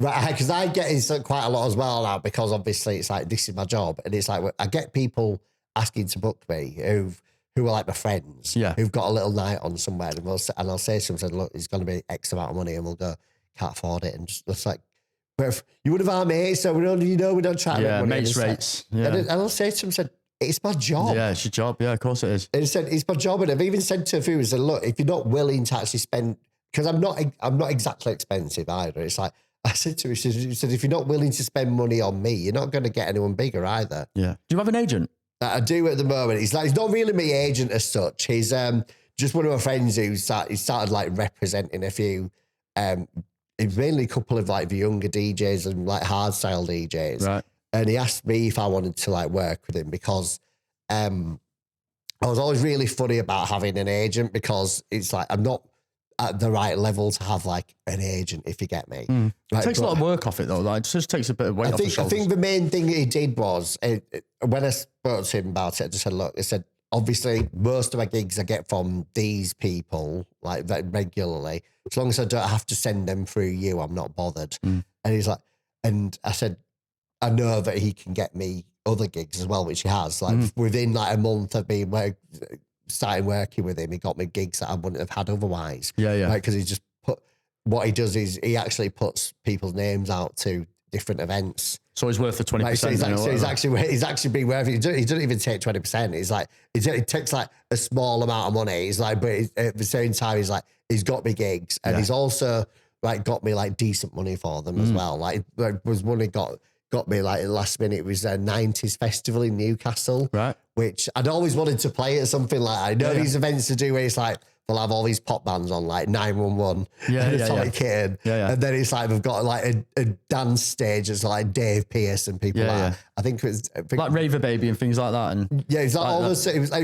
right, because I get it quite a lot as well now, because obviously it's like, this is my job. And it's like, I get people asking to book me who are like my friends, who've got a little night on somewhere, and I'll say to them, look, it's going to be X amount of money, and we'll go, can't afford it. And just like, but if you would have our mates, so we don't try to make money. Mates rates. And I'll say to them, it's my job. Yeah, it's your job. Yeah, of course it is. And he said, it's my job. And I've even said to a few, look, if you're not willing to actually spend, because I'm not exactly expensive either. It's like, I said to him, he said, if you're not willing to spend money on me, you're not going to get anyone bigger either. Yeah. Do you have an agent? I do at the moment. He's not really my agent as such. He's just one of my friends who started like representing a few, mainly a couple of like the younger DJs and like hardstyle DJs. Right. And he asked me if I wanted to like work with him because I was always really funny about having an agent because it's like I'm not at the right level to have like an agent, if you get me. Right, it takes a lot of work off it though. Like, it just takes a bit of weight off the shoulders. I think the main thing he did was, when I spoke to him about it, I just said, look, I said, obviously most of my gigs I get from these people, like regularly. As long as I don't have to send them through you, I'm not bothered. And he's like, and I said, I know that he can get me other gigs as well, which he has. Like within like a month of being starting working with him, he got me gigs that I wouldn't have had otherwise. Yeah. Like, because he just what he does is he actually puts people's names out to different events. So he's worth the 20%. Right, so he's actually been worth it. He doesn't even take 20%. He's like, it takes like a small amount of money. He's like, but at the same time, he's like, he's got me gigs and he's also like got me like decent money for them as well. Like was one he got me like last minute. It was a 90s festival in Newcastle, right? Which I'd always wanted to play at something like that. I know these events to do where it's like, they'll have all these pop bands on, like 911, Atomic Kitten. And then it's like, we've got like a dance stage that's like Dave Pearce and people like that. I think it was like Raver Baby and things like that. And it's like all those, it was like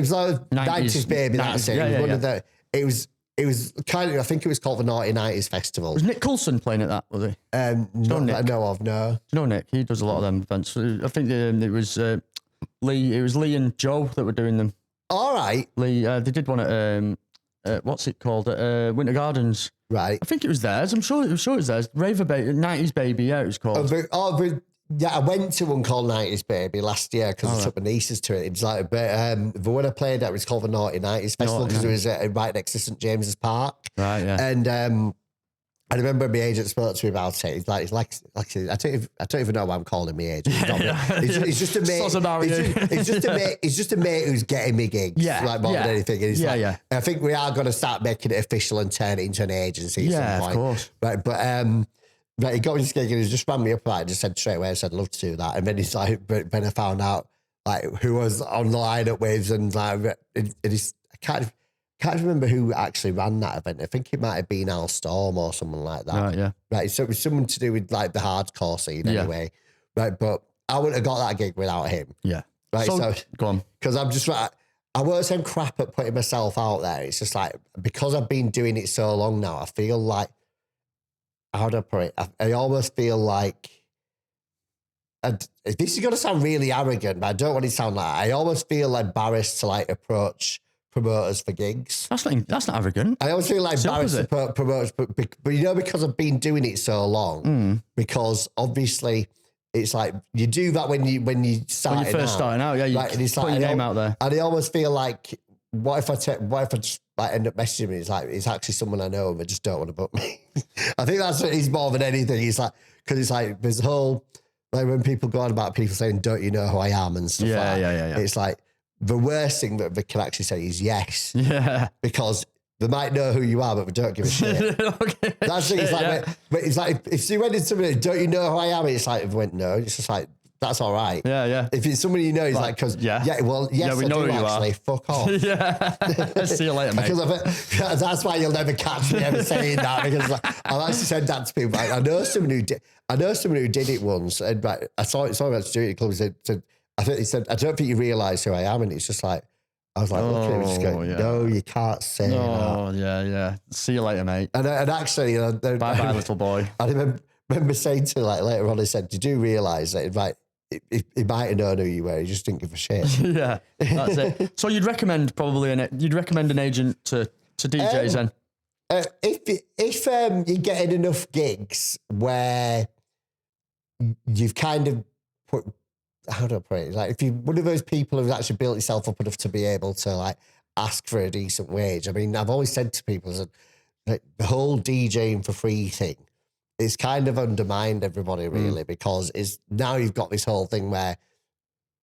90s Baby, that's it. It was one of the, it was kind of, I think it was called the Naughty 90s Festival. Was Nick Coulson playing at that, was he? Not that I know of, no. Do you know Nick? He does a lot of them events. I think it was Lee and Joe that were doing them. All right. Lee, they did one at, what's it called? At Winter Gardens. Right. I think it was theirs. I'm sure it was theirs. Raver Baby, 90s Baby, it was called. I went to one called 90s Baby last year because I took my nieces to it. It's like, but when I played that, it was called the Naughty 90s Festival because it was right next to St James's Park. Right, yeah. And I remember my agent spoke to me about it. It's like I don't even know why I'm calling me agent. It's just a mate. It's just a mate who's getting me gigs. Like more than anything. And it's I think we are going to start making it official and turn it into an agency at some point. Of course. Right, but he got me this gig and he just ran me up about it. Just said straight away, I said, I'd love to do that. And then he's like, but then I found out like who was on the lineup with and like I can't remember who actually ran that event. I think it might have been Al Storm or someone like that. Right, yeah. Right, so it was someone to do with like the hardcore scene anyway. Right, but I wouldn't have got that gig without him. Yeah. Right, so go on. Because I'm just like, I won't say I'm crap at putting myself out there. It's just like, because I've been doing it so long now, I feel like, how do I put it? I almost feel like, this is going to sound really arrogant, but I don't want it to sound like that. I almost feel embarrassed to like approach promoters for gigs. That's not arrogant. I always feel like embarrassed to promoters, but you know, because I've been doing it so long, because obviously it's like you do that when you starting out, you right, and it's put like, your name out there. And I almost feel like, what if I just like end up messaging me? It's like, it's actually someone I know, but just don't want to book me. I think that's what he's more than anything. He's like, because it's like there's a whole, like when people go on about people saying, don't you know who I am and stuff like that. Yeah. It's like, the worst thing that they can actually say is yes. Yeah. Because they might know who you are, but they don't give a shit. That's it. It's like, but it's like, if you went into somebody, don't you know who I am? It's like, if they went, no, it's just like, that's all right. Yeah. If it's somebody you know, it's like, because, well, yes, we know who you actually, are. Fuck off. See you later, mate. Because that's why you'll never catch me ever saying that, because I've actually said that to people. I know someone who did it once, and I saw it about to do it at clubs. I think he said, I don't think you realise who I am. And it's just like, I was like, looking at him just going, no, you can't say that. Oh, yeah. See you later, mate. And actually, bye, little boy. I remember saying to like later on, he said, did you realise that he might have known who you were, he just didn't give a shit. Yeah, that's it. So you'd recommend an agent to DJs then? If you're getting enough gigs where you've kind of put, how do I put it? Like if you're one of those people who's actually built yourself up enough to be able to like ask for a decent wage. I mean, I've always said to people that like, the whole DJing for free thing, it's kind of undermined everybody really, because now you've got this whole thing where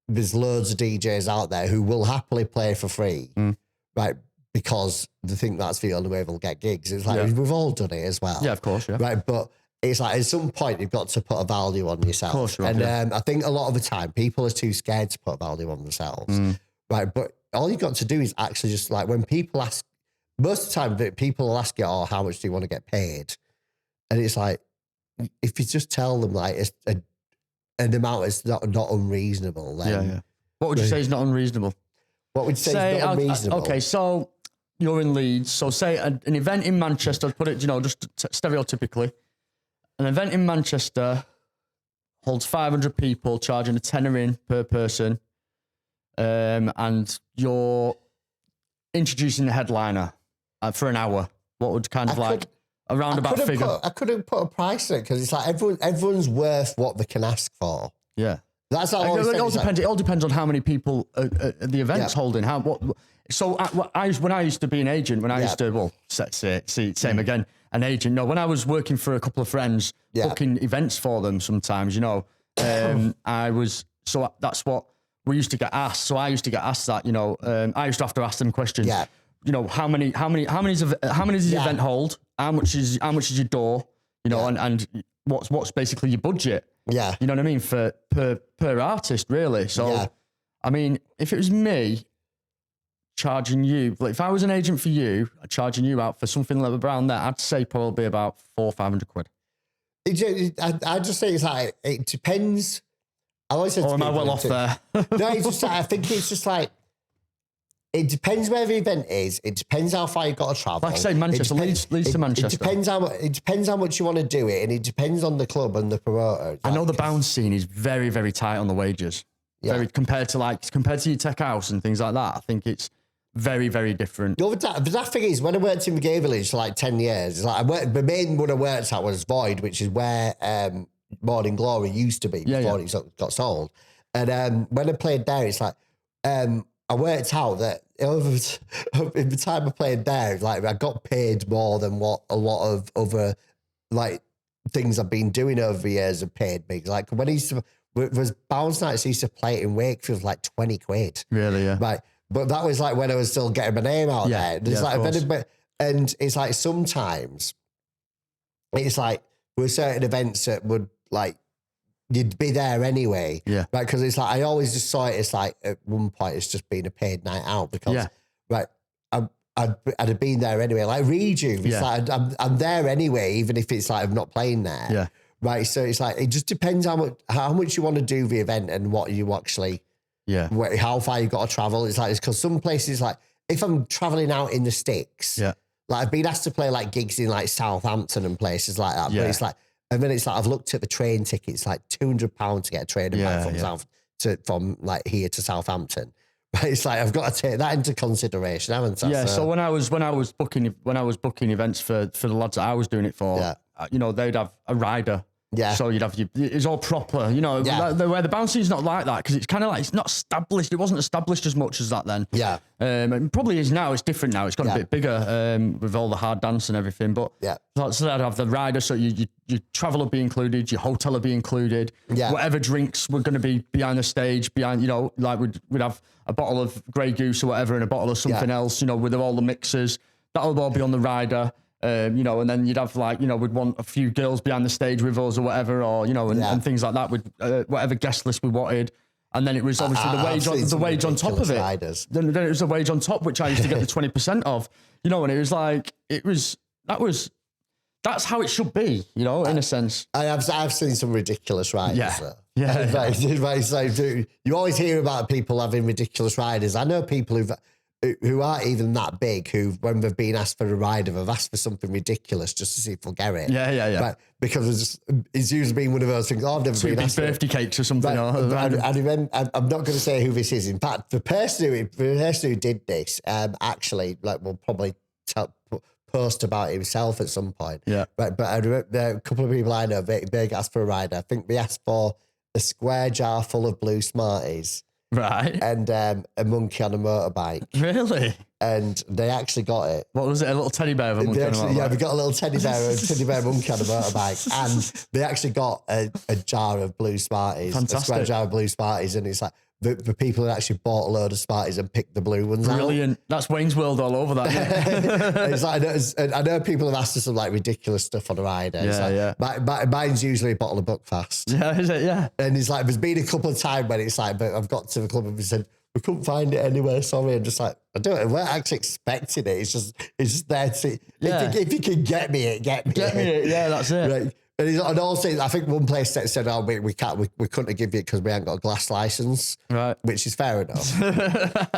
there's loads of DJs out there who will happily play for free, right? Because they think that's the only way they'll get gigs. It's like, we've all done it as well. Yeah, of course, yeah. Right, but it's like at some point you've got to put a value on yourself. Of course you have, I think a lot of the time people are too scared to put a value on themselves. Right. But all you've got to do is actually just like when people ask, most of the time that people will ask you, oh, how much do you want to get paid? And it's like, if you just tell them like it's an amount that's not unreasonable, then What would you say is not unreasonable? What would you say is not unreasonable? Okay, so you're in Leeds. So say an event in Manchester, put it, just stereotypically, an event in Manchester holds 500 people, charging a tenner in per person, and you're introducing the headliner for an hour. What would kind of a roundabout figure? I couldn't put a price on it because it's like everyone's worth what they can ask for. Yeah. That's how it all depends. It all depends on how many people the event's holding. So when I used to be an agent, when I used to same again, an agent. No, when I was working for a couple of friends, booking events for them, sometimes that's what we used to get asked. So I used to get asked that. I used to have to ask them questions. Yeah. How many does the event hold? How much is your door? And what's basically your budget? Yeah. You know what I mean? For per artist, really. So, I mean, if it was me charging you, like if I was an agent for you, charging you out for something like around there, I'd say probably about 400-500 quid. I just say it's like, it depends. I always say, or am I well off there? No, it's just like, I think it's just like, it depends where the event is. It depends how far you've got to travel. Like I say, Manchester, Leeds to Manchester. It depends how much you want to do it, and it depends on the club and the promoter. I know the bounce scene is very, very tight on the wages. Yeah. Compared to your tech house and things like that. I think it's very, very different. But that thing is, when I worked in the Gay Village for like 10 years, the main one I worked at was Void, which is where Morning Glory used to be before it got sold. And when I played there, it's like, I worked out that in the time I played there, like I got paid more than what a lot of other like things I've been doing over the years have paid me. Like when was bounce nights, I used to play it in Wakefield like 20 quid. Really, yeah. Right. But that was like when I was still getting my name out there. There's and it's like sometimes it's like there were certain events that would like you'd be there anyway. Yeah. Right. Because it's like I always just saw it as like at one point it's just been a paid night out because right. I'd have been there anyway. Like read you. It's like I'm there anyway, even if it's like I'm not playing there. Yeah. Right. So it's like it just depends how much you want to do the event and what you actually how far you've got to travel. It's like because some places like if I'm traveling out in the sticks, like I've been asked to play like gigs in like Southampton and places like that. But it's like and then it's like I've looked at the train tickets, like £200 to get a train back from like here to Southampton. But it's like I've got to take that into consideration, haven't I? Yeah. So when I was booking events for the lads that I was doing it for, they'd have a rider. Yeah. So you'd have it's all proper, where the bouncing's not like that because it's kind of like it's not established. It wasn't established as much as that then. Yeah. It probably is now. It's different now. It's got a bit bigger with all the hard dance and everything. But so I'd have the rider. So your travel would be included. Your hotel would be included. Yeah. Whatever drinks were going to be behind the stage, like we'd have a bottle of Grey Goose or whatever and a bottle of something else. With all the mixers. That would all be on the rider. And then you'd have we'd want a few girls behind the stage with us or whatever, or and things like that with whatever guest list we wanted, and then it was obviously the wage on top of it. Riders. Then it was the wage on top, which I used to get the 20% of, and it was like that's how it should be, in a sense. I've seen some ridiculous riders. You always hear about people having ridiculous riders. I know people who aren't even that big, who, when they've been asked for a rider, they've asked for something ridiculous just to see if they'll get it. Yeah. But because it's usually been one of those things, I've never been asked for birthday cakes or something. I'm not going to say who this is. In fact, the person who did this, actually, will probably post about himself at some point. Yeah. But I remember a couple of people I know, they asked for a rider. I think they asked for a square jar full of Blue Smarties. Right. And a monkey on a motorbike. Really? And they actually got it. What was it? A little teddy bear of a monkey on a motorbike? Yeah, we got a little teddy bear monkey on a motorbike. And they actually got a jar of Blue Smarties. Fantastic. A square jar of Blue Smarties. And it's like, the people who actually bought a load of Smarties and picked the blue ones Brilliant. That's Wayne's World all over that. It's like, I know people have asked us some like ridiculous stuff on a ride. Mine's usually a bottle of Buckfast. Yeah, is it? Yeah. And it's like, there's been a couple of times when it's like, but I've got to the club and we said, we couldn't find it anywhere, sorry. I'm just like, I weren't actually expecting it. It's just there to, if you can get me it, get me it. Yeah, that's it. Right. And also, I think one place said, "Oh, we couldn't give you it because we haven't got a glass license." Right, which is fair enough.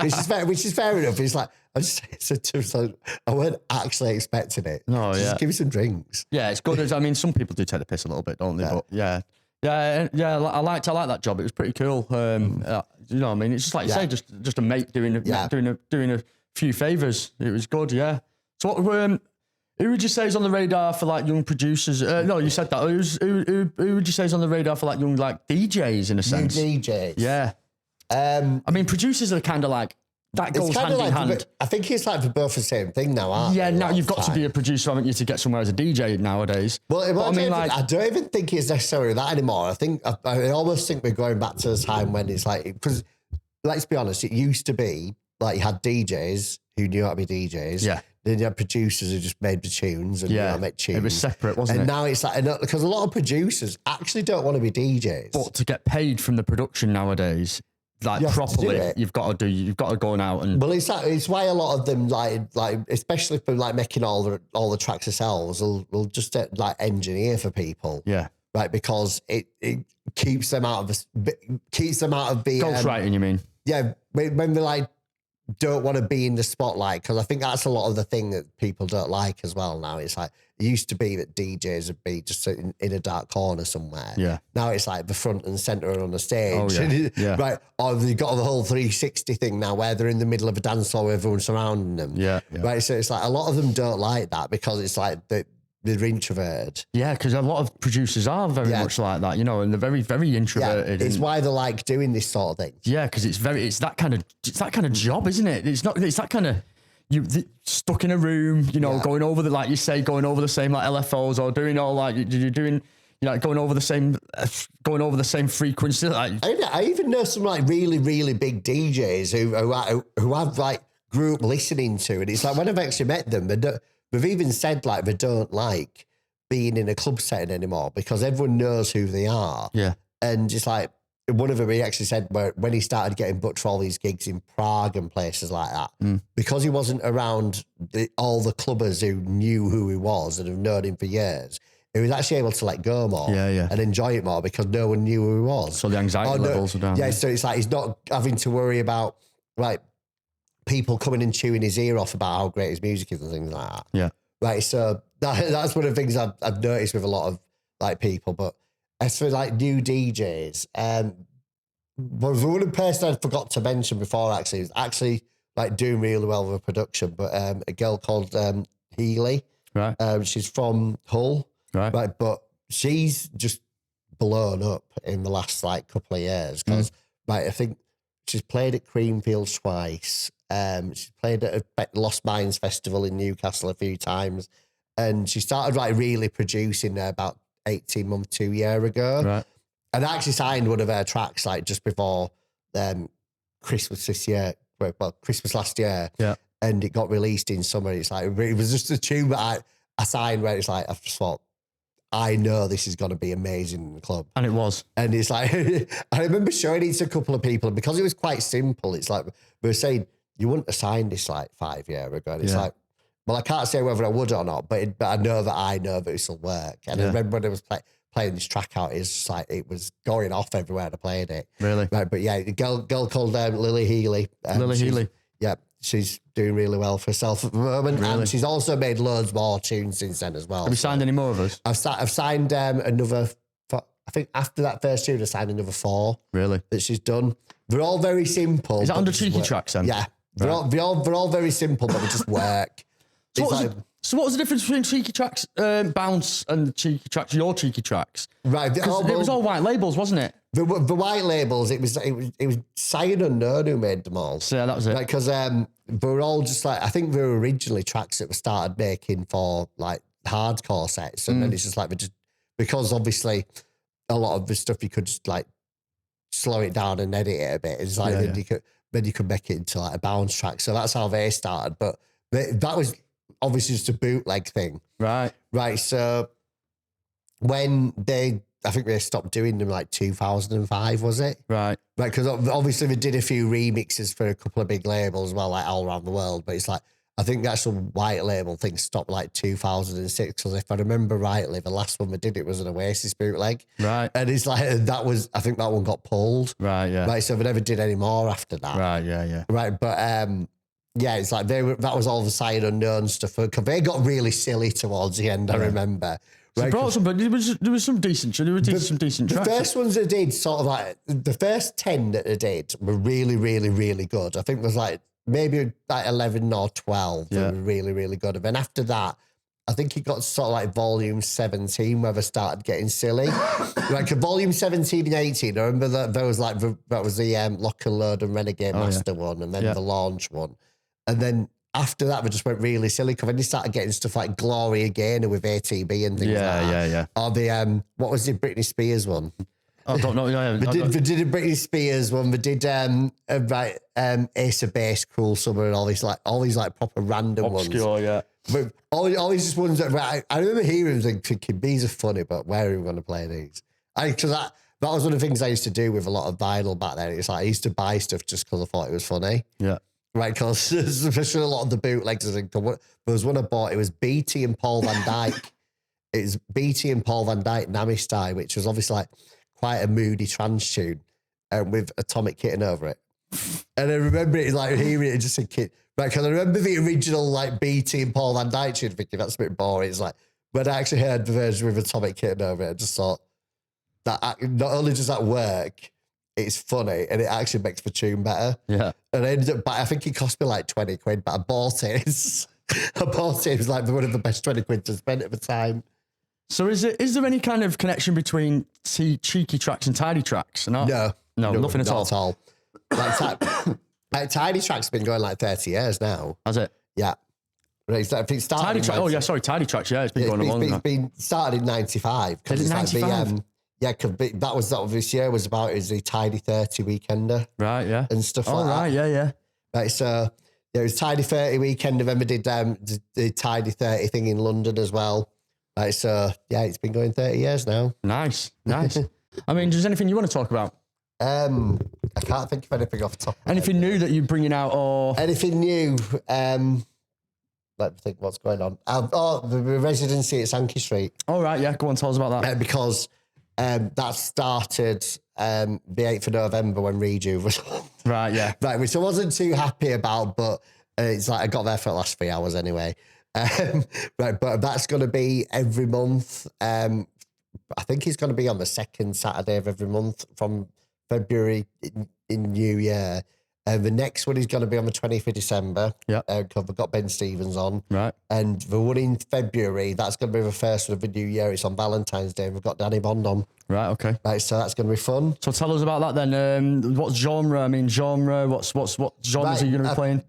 which is fair enough. It's like I just said to him, I weren't actually expecting it. No, just give me some drinks. Yeah, it's good. I mean, some people do take the piss a little bit, don't they? Yeah. But I liked that job. It was pretty cool. You know what I mean? It's just like you say, just a mate doing a few favors. It was good. Yeah. So what? Who would you say is on the radar for like young producers? No, you said that. Who would you say is on the radar for like young like DJs in a sense? Young DJs. Yeah. I mean, producers are kind of like that goes hand in hand. I think it's like for both the same thing now, aren't they? Now you've got to be a producer, haven't you, to get somewhere as a DJ nowadays? Well, I don't even think it's necessarily that anymore. I almost think we're going back to the time when it's like, because let's be honest, it used to be like you had DJs who knew how to be DJs. Yeah. Then you had producers who just made the tunes and knew how to make tunes. It was separate, wasn't it? And now it's like, because a lot of producers actually don't want to be DJs. But to get paid from the production nowadays, like properly, you've got to go out and. Well, it's why a lot of them like especially for like making all the tracks themselves, will just like engineer for people. Yeah. Right, because it keeps them out of the ghostwriting, you mean? Yeah, when they like don't want to be in the spotlight, because I think that's a lot of the thing that people don't like as well now. It's like, it used to be that DJs would be just in a dark corner somewhere. Yeah. Now it's like the front and center on the stage. Oh, yeah. Right. Or they've got the whole 360 thing now where they're in the middle of a dance floor with everyone surrounding them. Yeah. Right. So it's like a lot of them don't like that because it's like they're introverted. Yeah, because a lot of producers are very much like that, you know, and they're very, very introverted. Yeah, it's why they like doing this sort of thing. Yeah, because it's that kind of job, isn't it? It's that kind of stuck in a room, you know, going over the same like LFOs or doing all like you're doing. You know, going over the same frequency. Like I even know some like really, really big DJs who I've like grew up listening to, and it's like when I've actually met them, they've even said like they don't like being in a club setting anymore because everyone knows who they are. Yeah, and just like one of them, he actually said when he started getting booked for all these gigs in Prague and places like that, because he wasn't around all the clubbers who knew who he was and have known him for years. He was actually able to let go more and enjoy it more because no one knew who he was. So the anxiety levels are down. Yeah, so it's like he's not having to worry about like people coming and chewing his ear off about how great his music is and things like that. Yeah. Right, so that's one of the things I've noticed with a lot of like people. But as for like new DJs, but the one person I forgot to mention before actually is actually like doing really well with production, but a girl called Healy. Right. She's from Hull. Right, but she's just blown up in the last like couple of years because I think she's played at Creamfields twice. She's played at a Lost Mines Festival in Newcastle a few times, and she started like really producing there about 18 months, 2 years ago. Right, and I actually signed one of her tracks like just before Christmas this year. Well, Christmas last year. Yeah, and it got released in summer. It's like it was just a tune that I signed where it's like I just thought, I know this is going to be amazing in the club. And it was. And it's like, I remember showing it to a couple of people, and because it was quite simple, it's like, we were saying, you wouldn't have signed this like 5 years ago. And it's like, well, I can't say whether I would or not, but I know that this will work. And I remember when I was playing this track out, it's just like, it was going off everywhere I played it. Really? Right, but yeah, the girl called Lily Healy. Lily Healy. Yeah, she's doing really well for herself at the moment. Really? And she's also made loads more tunes since then as well. Have you signed any more of us? I've signed another, I think after that first tune, I signed another 4. Really? That she's done. They're all very simple. Is that under Cheeky Tracks then? Yeah. They're all very simple, but they just work. So what was the difference between Cheeky Tracks, Bounce, and Cheeky Tracks, your Cheeky Tracks? Right. It was all white labels, wasn't it? The white labels, it was Sight Unknown who made them all. So yeah, that was it. Because they were all just like, I think they were originally tracks that were started making for like hardcore sets. And then it's just like, because obviously a lot of the stuff you could just like slow it down and edit it a bit. It's like then you could make it into like a bounce track. So that's how they started. But that was obviously just a bootleg thing. Right. So when I think they stopped doing them like 2005, was it? Right. Because obviously they did a few remixes for a couple of big labels as well, like all around the world. But it's like, I think the actual white label thing stopped like 2006. Because if I remember rightly, the last one we did, it was an Oasis bootleg. Right. And it's like, I think that one got pulled. Right, yeah. Right, so we never did any more after that. Right, yeah. Right, but yeah, it's like that was all the sight unknown stuff. Because they got really silly towards the end, I remember. So right, but there was some decent tracks. The first ones they did, sort of like, the first 10 that they did were really, really, really good. I think it was like, maybe like 11 or 12 that were really, really good. And then after that, I think it got sort of like volume 17 where they started getting silly. Like volume 17 and 18, I remember that there was like, that was the Lock and Load and Renegade Master one, and then the launch one. And then after that, we just went really silly because then you started getting stuff like Gloria Gaynor with ATB and things like that. Yeah. Or the, what was the Britney Spears one? I don't know. We did a Britney Spears one. We did Ace of Base, Cruel Summer, and all these like proper random obscure, ones. yeah. But all these just ones that I remember hearing them thinking these are funny, but where are we going to play these? Because that was one of the things I used to do with a lot of vinyl back then. It's like I used to buy stuff just because I thought it was funny. Yeah. Right, because especially a lot of the bootlegs. There was one I bought. It was BT and Paul Van Dyke. It was BT and Paul Van Dyke Namistai, which was obviously like quite a moody trance tune with Atomic Kitten over it. And I remember it like hearing it and just thinking, right, because I remember the original like BT and Paul Van Dyke tune thinking that's a bit boring. It's like, when I actually heard the version with Atomic Kitten over it, I just thought that not only does that work, it's funny and it actually makes the tune better. Yeah. And I ended up, I think it cost me like 20 quid, but I bought it. It was like one of the best 20 quid to spend at the time. So is there any kind of connection between cheeky tracks and tidy tracks? No, nothing at all. Like Tidy Tracks been going like 30 years now. Has it? Yeah. Right, so it started Tidy Tracks. Yeah, it's been going along. It's been started in 95. Is it 95? That was this year was about the Tidy 30 Weekender. Right, yeah. And stuff like that. Right, yeah. Right, so it was Tidy 30 Weekender. Then we did the Tidy 30 thing in London as well. Right, so yeah, it's been going 30 years now. Nice. I mean, is there anything you want to talk about? I can't think of anything off the top. Anything new that you're bringing out, or anything new? Let me think what's going on. The residency at Sankey Street. All right, yeah. Go on, tell us about that. Because that started the 8th of November when Reju was on. Right, yeah. Right, which I wasn't too happy about, but it's like I got there for the last 3 hours anyway. Right, but that's going to be every month. I think it's going to be on the second Saturday of every month from February in New Year. The next one is going to be on the 20th of December. Yeah. Because we've got Ben Stevens on. Right. And the one in February, that's going to be the first one of the new year. It's on Valentine's Day. We've got Danny Bond on. Right, okay. Right, so that's going to be fun. So tell us about that then. What genre? I mean, what genres are you going to be playing?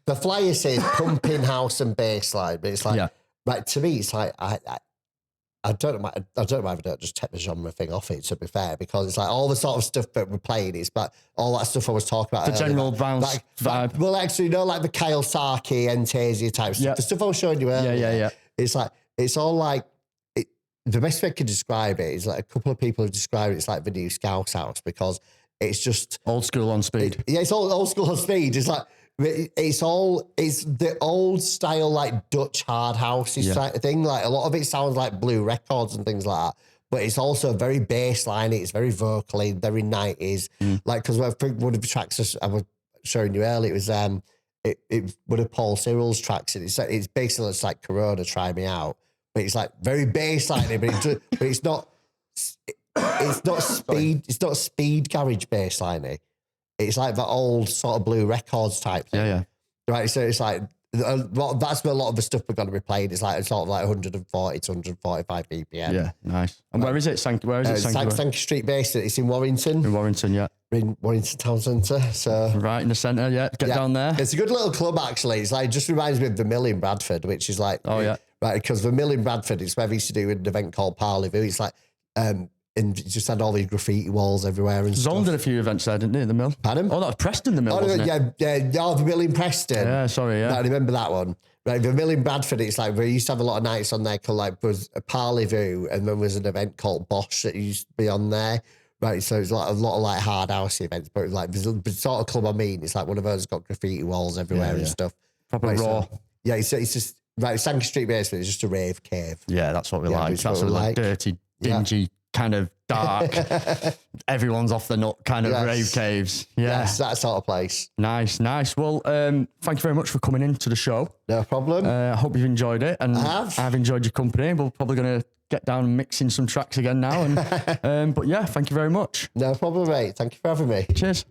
The flyer says pumping, house and bass line, but it's like, right, to me, it's like, I don't know why we don't just take the genre thing off it, to be fair, because it's like all the sort of stuff that we're playing, it's like all that stuff I was talking about. The general bounce vibe. Well, actually, like the Kyle Sarkey, Entasia type stuff, the stuff I was showing you earlier. Yeah. It's like, it's all like, the best way I can describe it is like a couple of people have described it's like the new Scouse House because it's just... Old school on speed. It's all old school on speed. It's like, it's the old style, like Dutch hard house type of thing. Like a lot of it sounds like Blue Records and things like that, but it's also very bassline. It's very vocally, very 90s. Like, because one of the tracks I was showing you earlier, it was it one of Paul Cyril's tracks. And it's basically it's like Corona, Try Me Out, but it's like very bassline, but it's not speed. It's not speed garage bassline. It's like the old sort of Blue Records type thing. Yeah. Right, so it's like, that's where a lot of the stuff we're going to be playing. It's like sort of like 140 to 145 BPM. Yeah, nice. And where is it? Sankey Street based. It's in Warrington. In Warrington, yeah. In Warrington Town Centre. So right in the centre, yeah. Get down there. It's a good little club, actually. It's like, just reminds me of the Mill in Bradford, which is like... Oh, yeah. Right, because the Mill in Bradford, it's where we used to do an event called Parleyvoo. It's like... and it just had all these graffiti walls everywhere and Zone stuff. did a few events there, didn't he? The Mill. Pardon? Oh, that was Preston, the Mill. Oh, wasn't it? the Mill in Preston. Yeah, sorry, yeah. I remember that one. Right, the Mill in Bradford, it's like, we used to have a lot of nights on there called like, was a Parleyvoo, and then was an event called Bosch that used to be on there. Right, so it's like a lot of like hard house events, but like the sort of club I mean, it's like one of those got graffiti walls everywhere and stuff. Proper right, raw. So, yeah, it's just, right, Sankey Street basement is just a rave cave. Yeah, that's what we like. It's That's what we like dirty, dingy, kind of dark, everyone's off the nut kind of rave caves. Yeah. Yes, that sort of place. Nice. Well, thank you very much for coming into the show. No problem. I hope you've enjoyed it. And I've enjoyed your company. We're probably going to get down and mixing some tracks again now. And But yeah, thank you very much. No problem, mate. Thank you for having me. Cheers.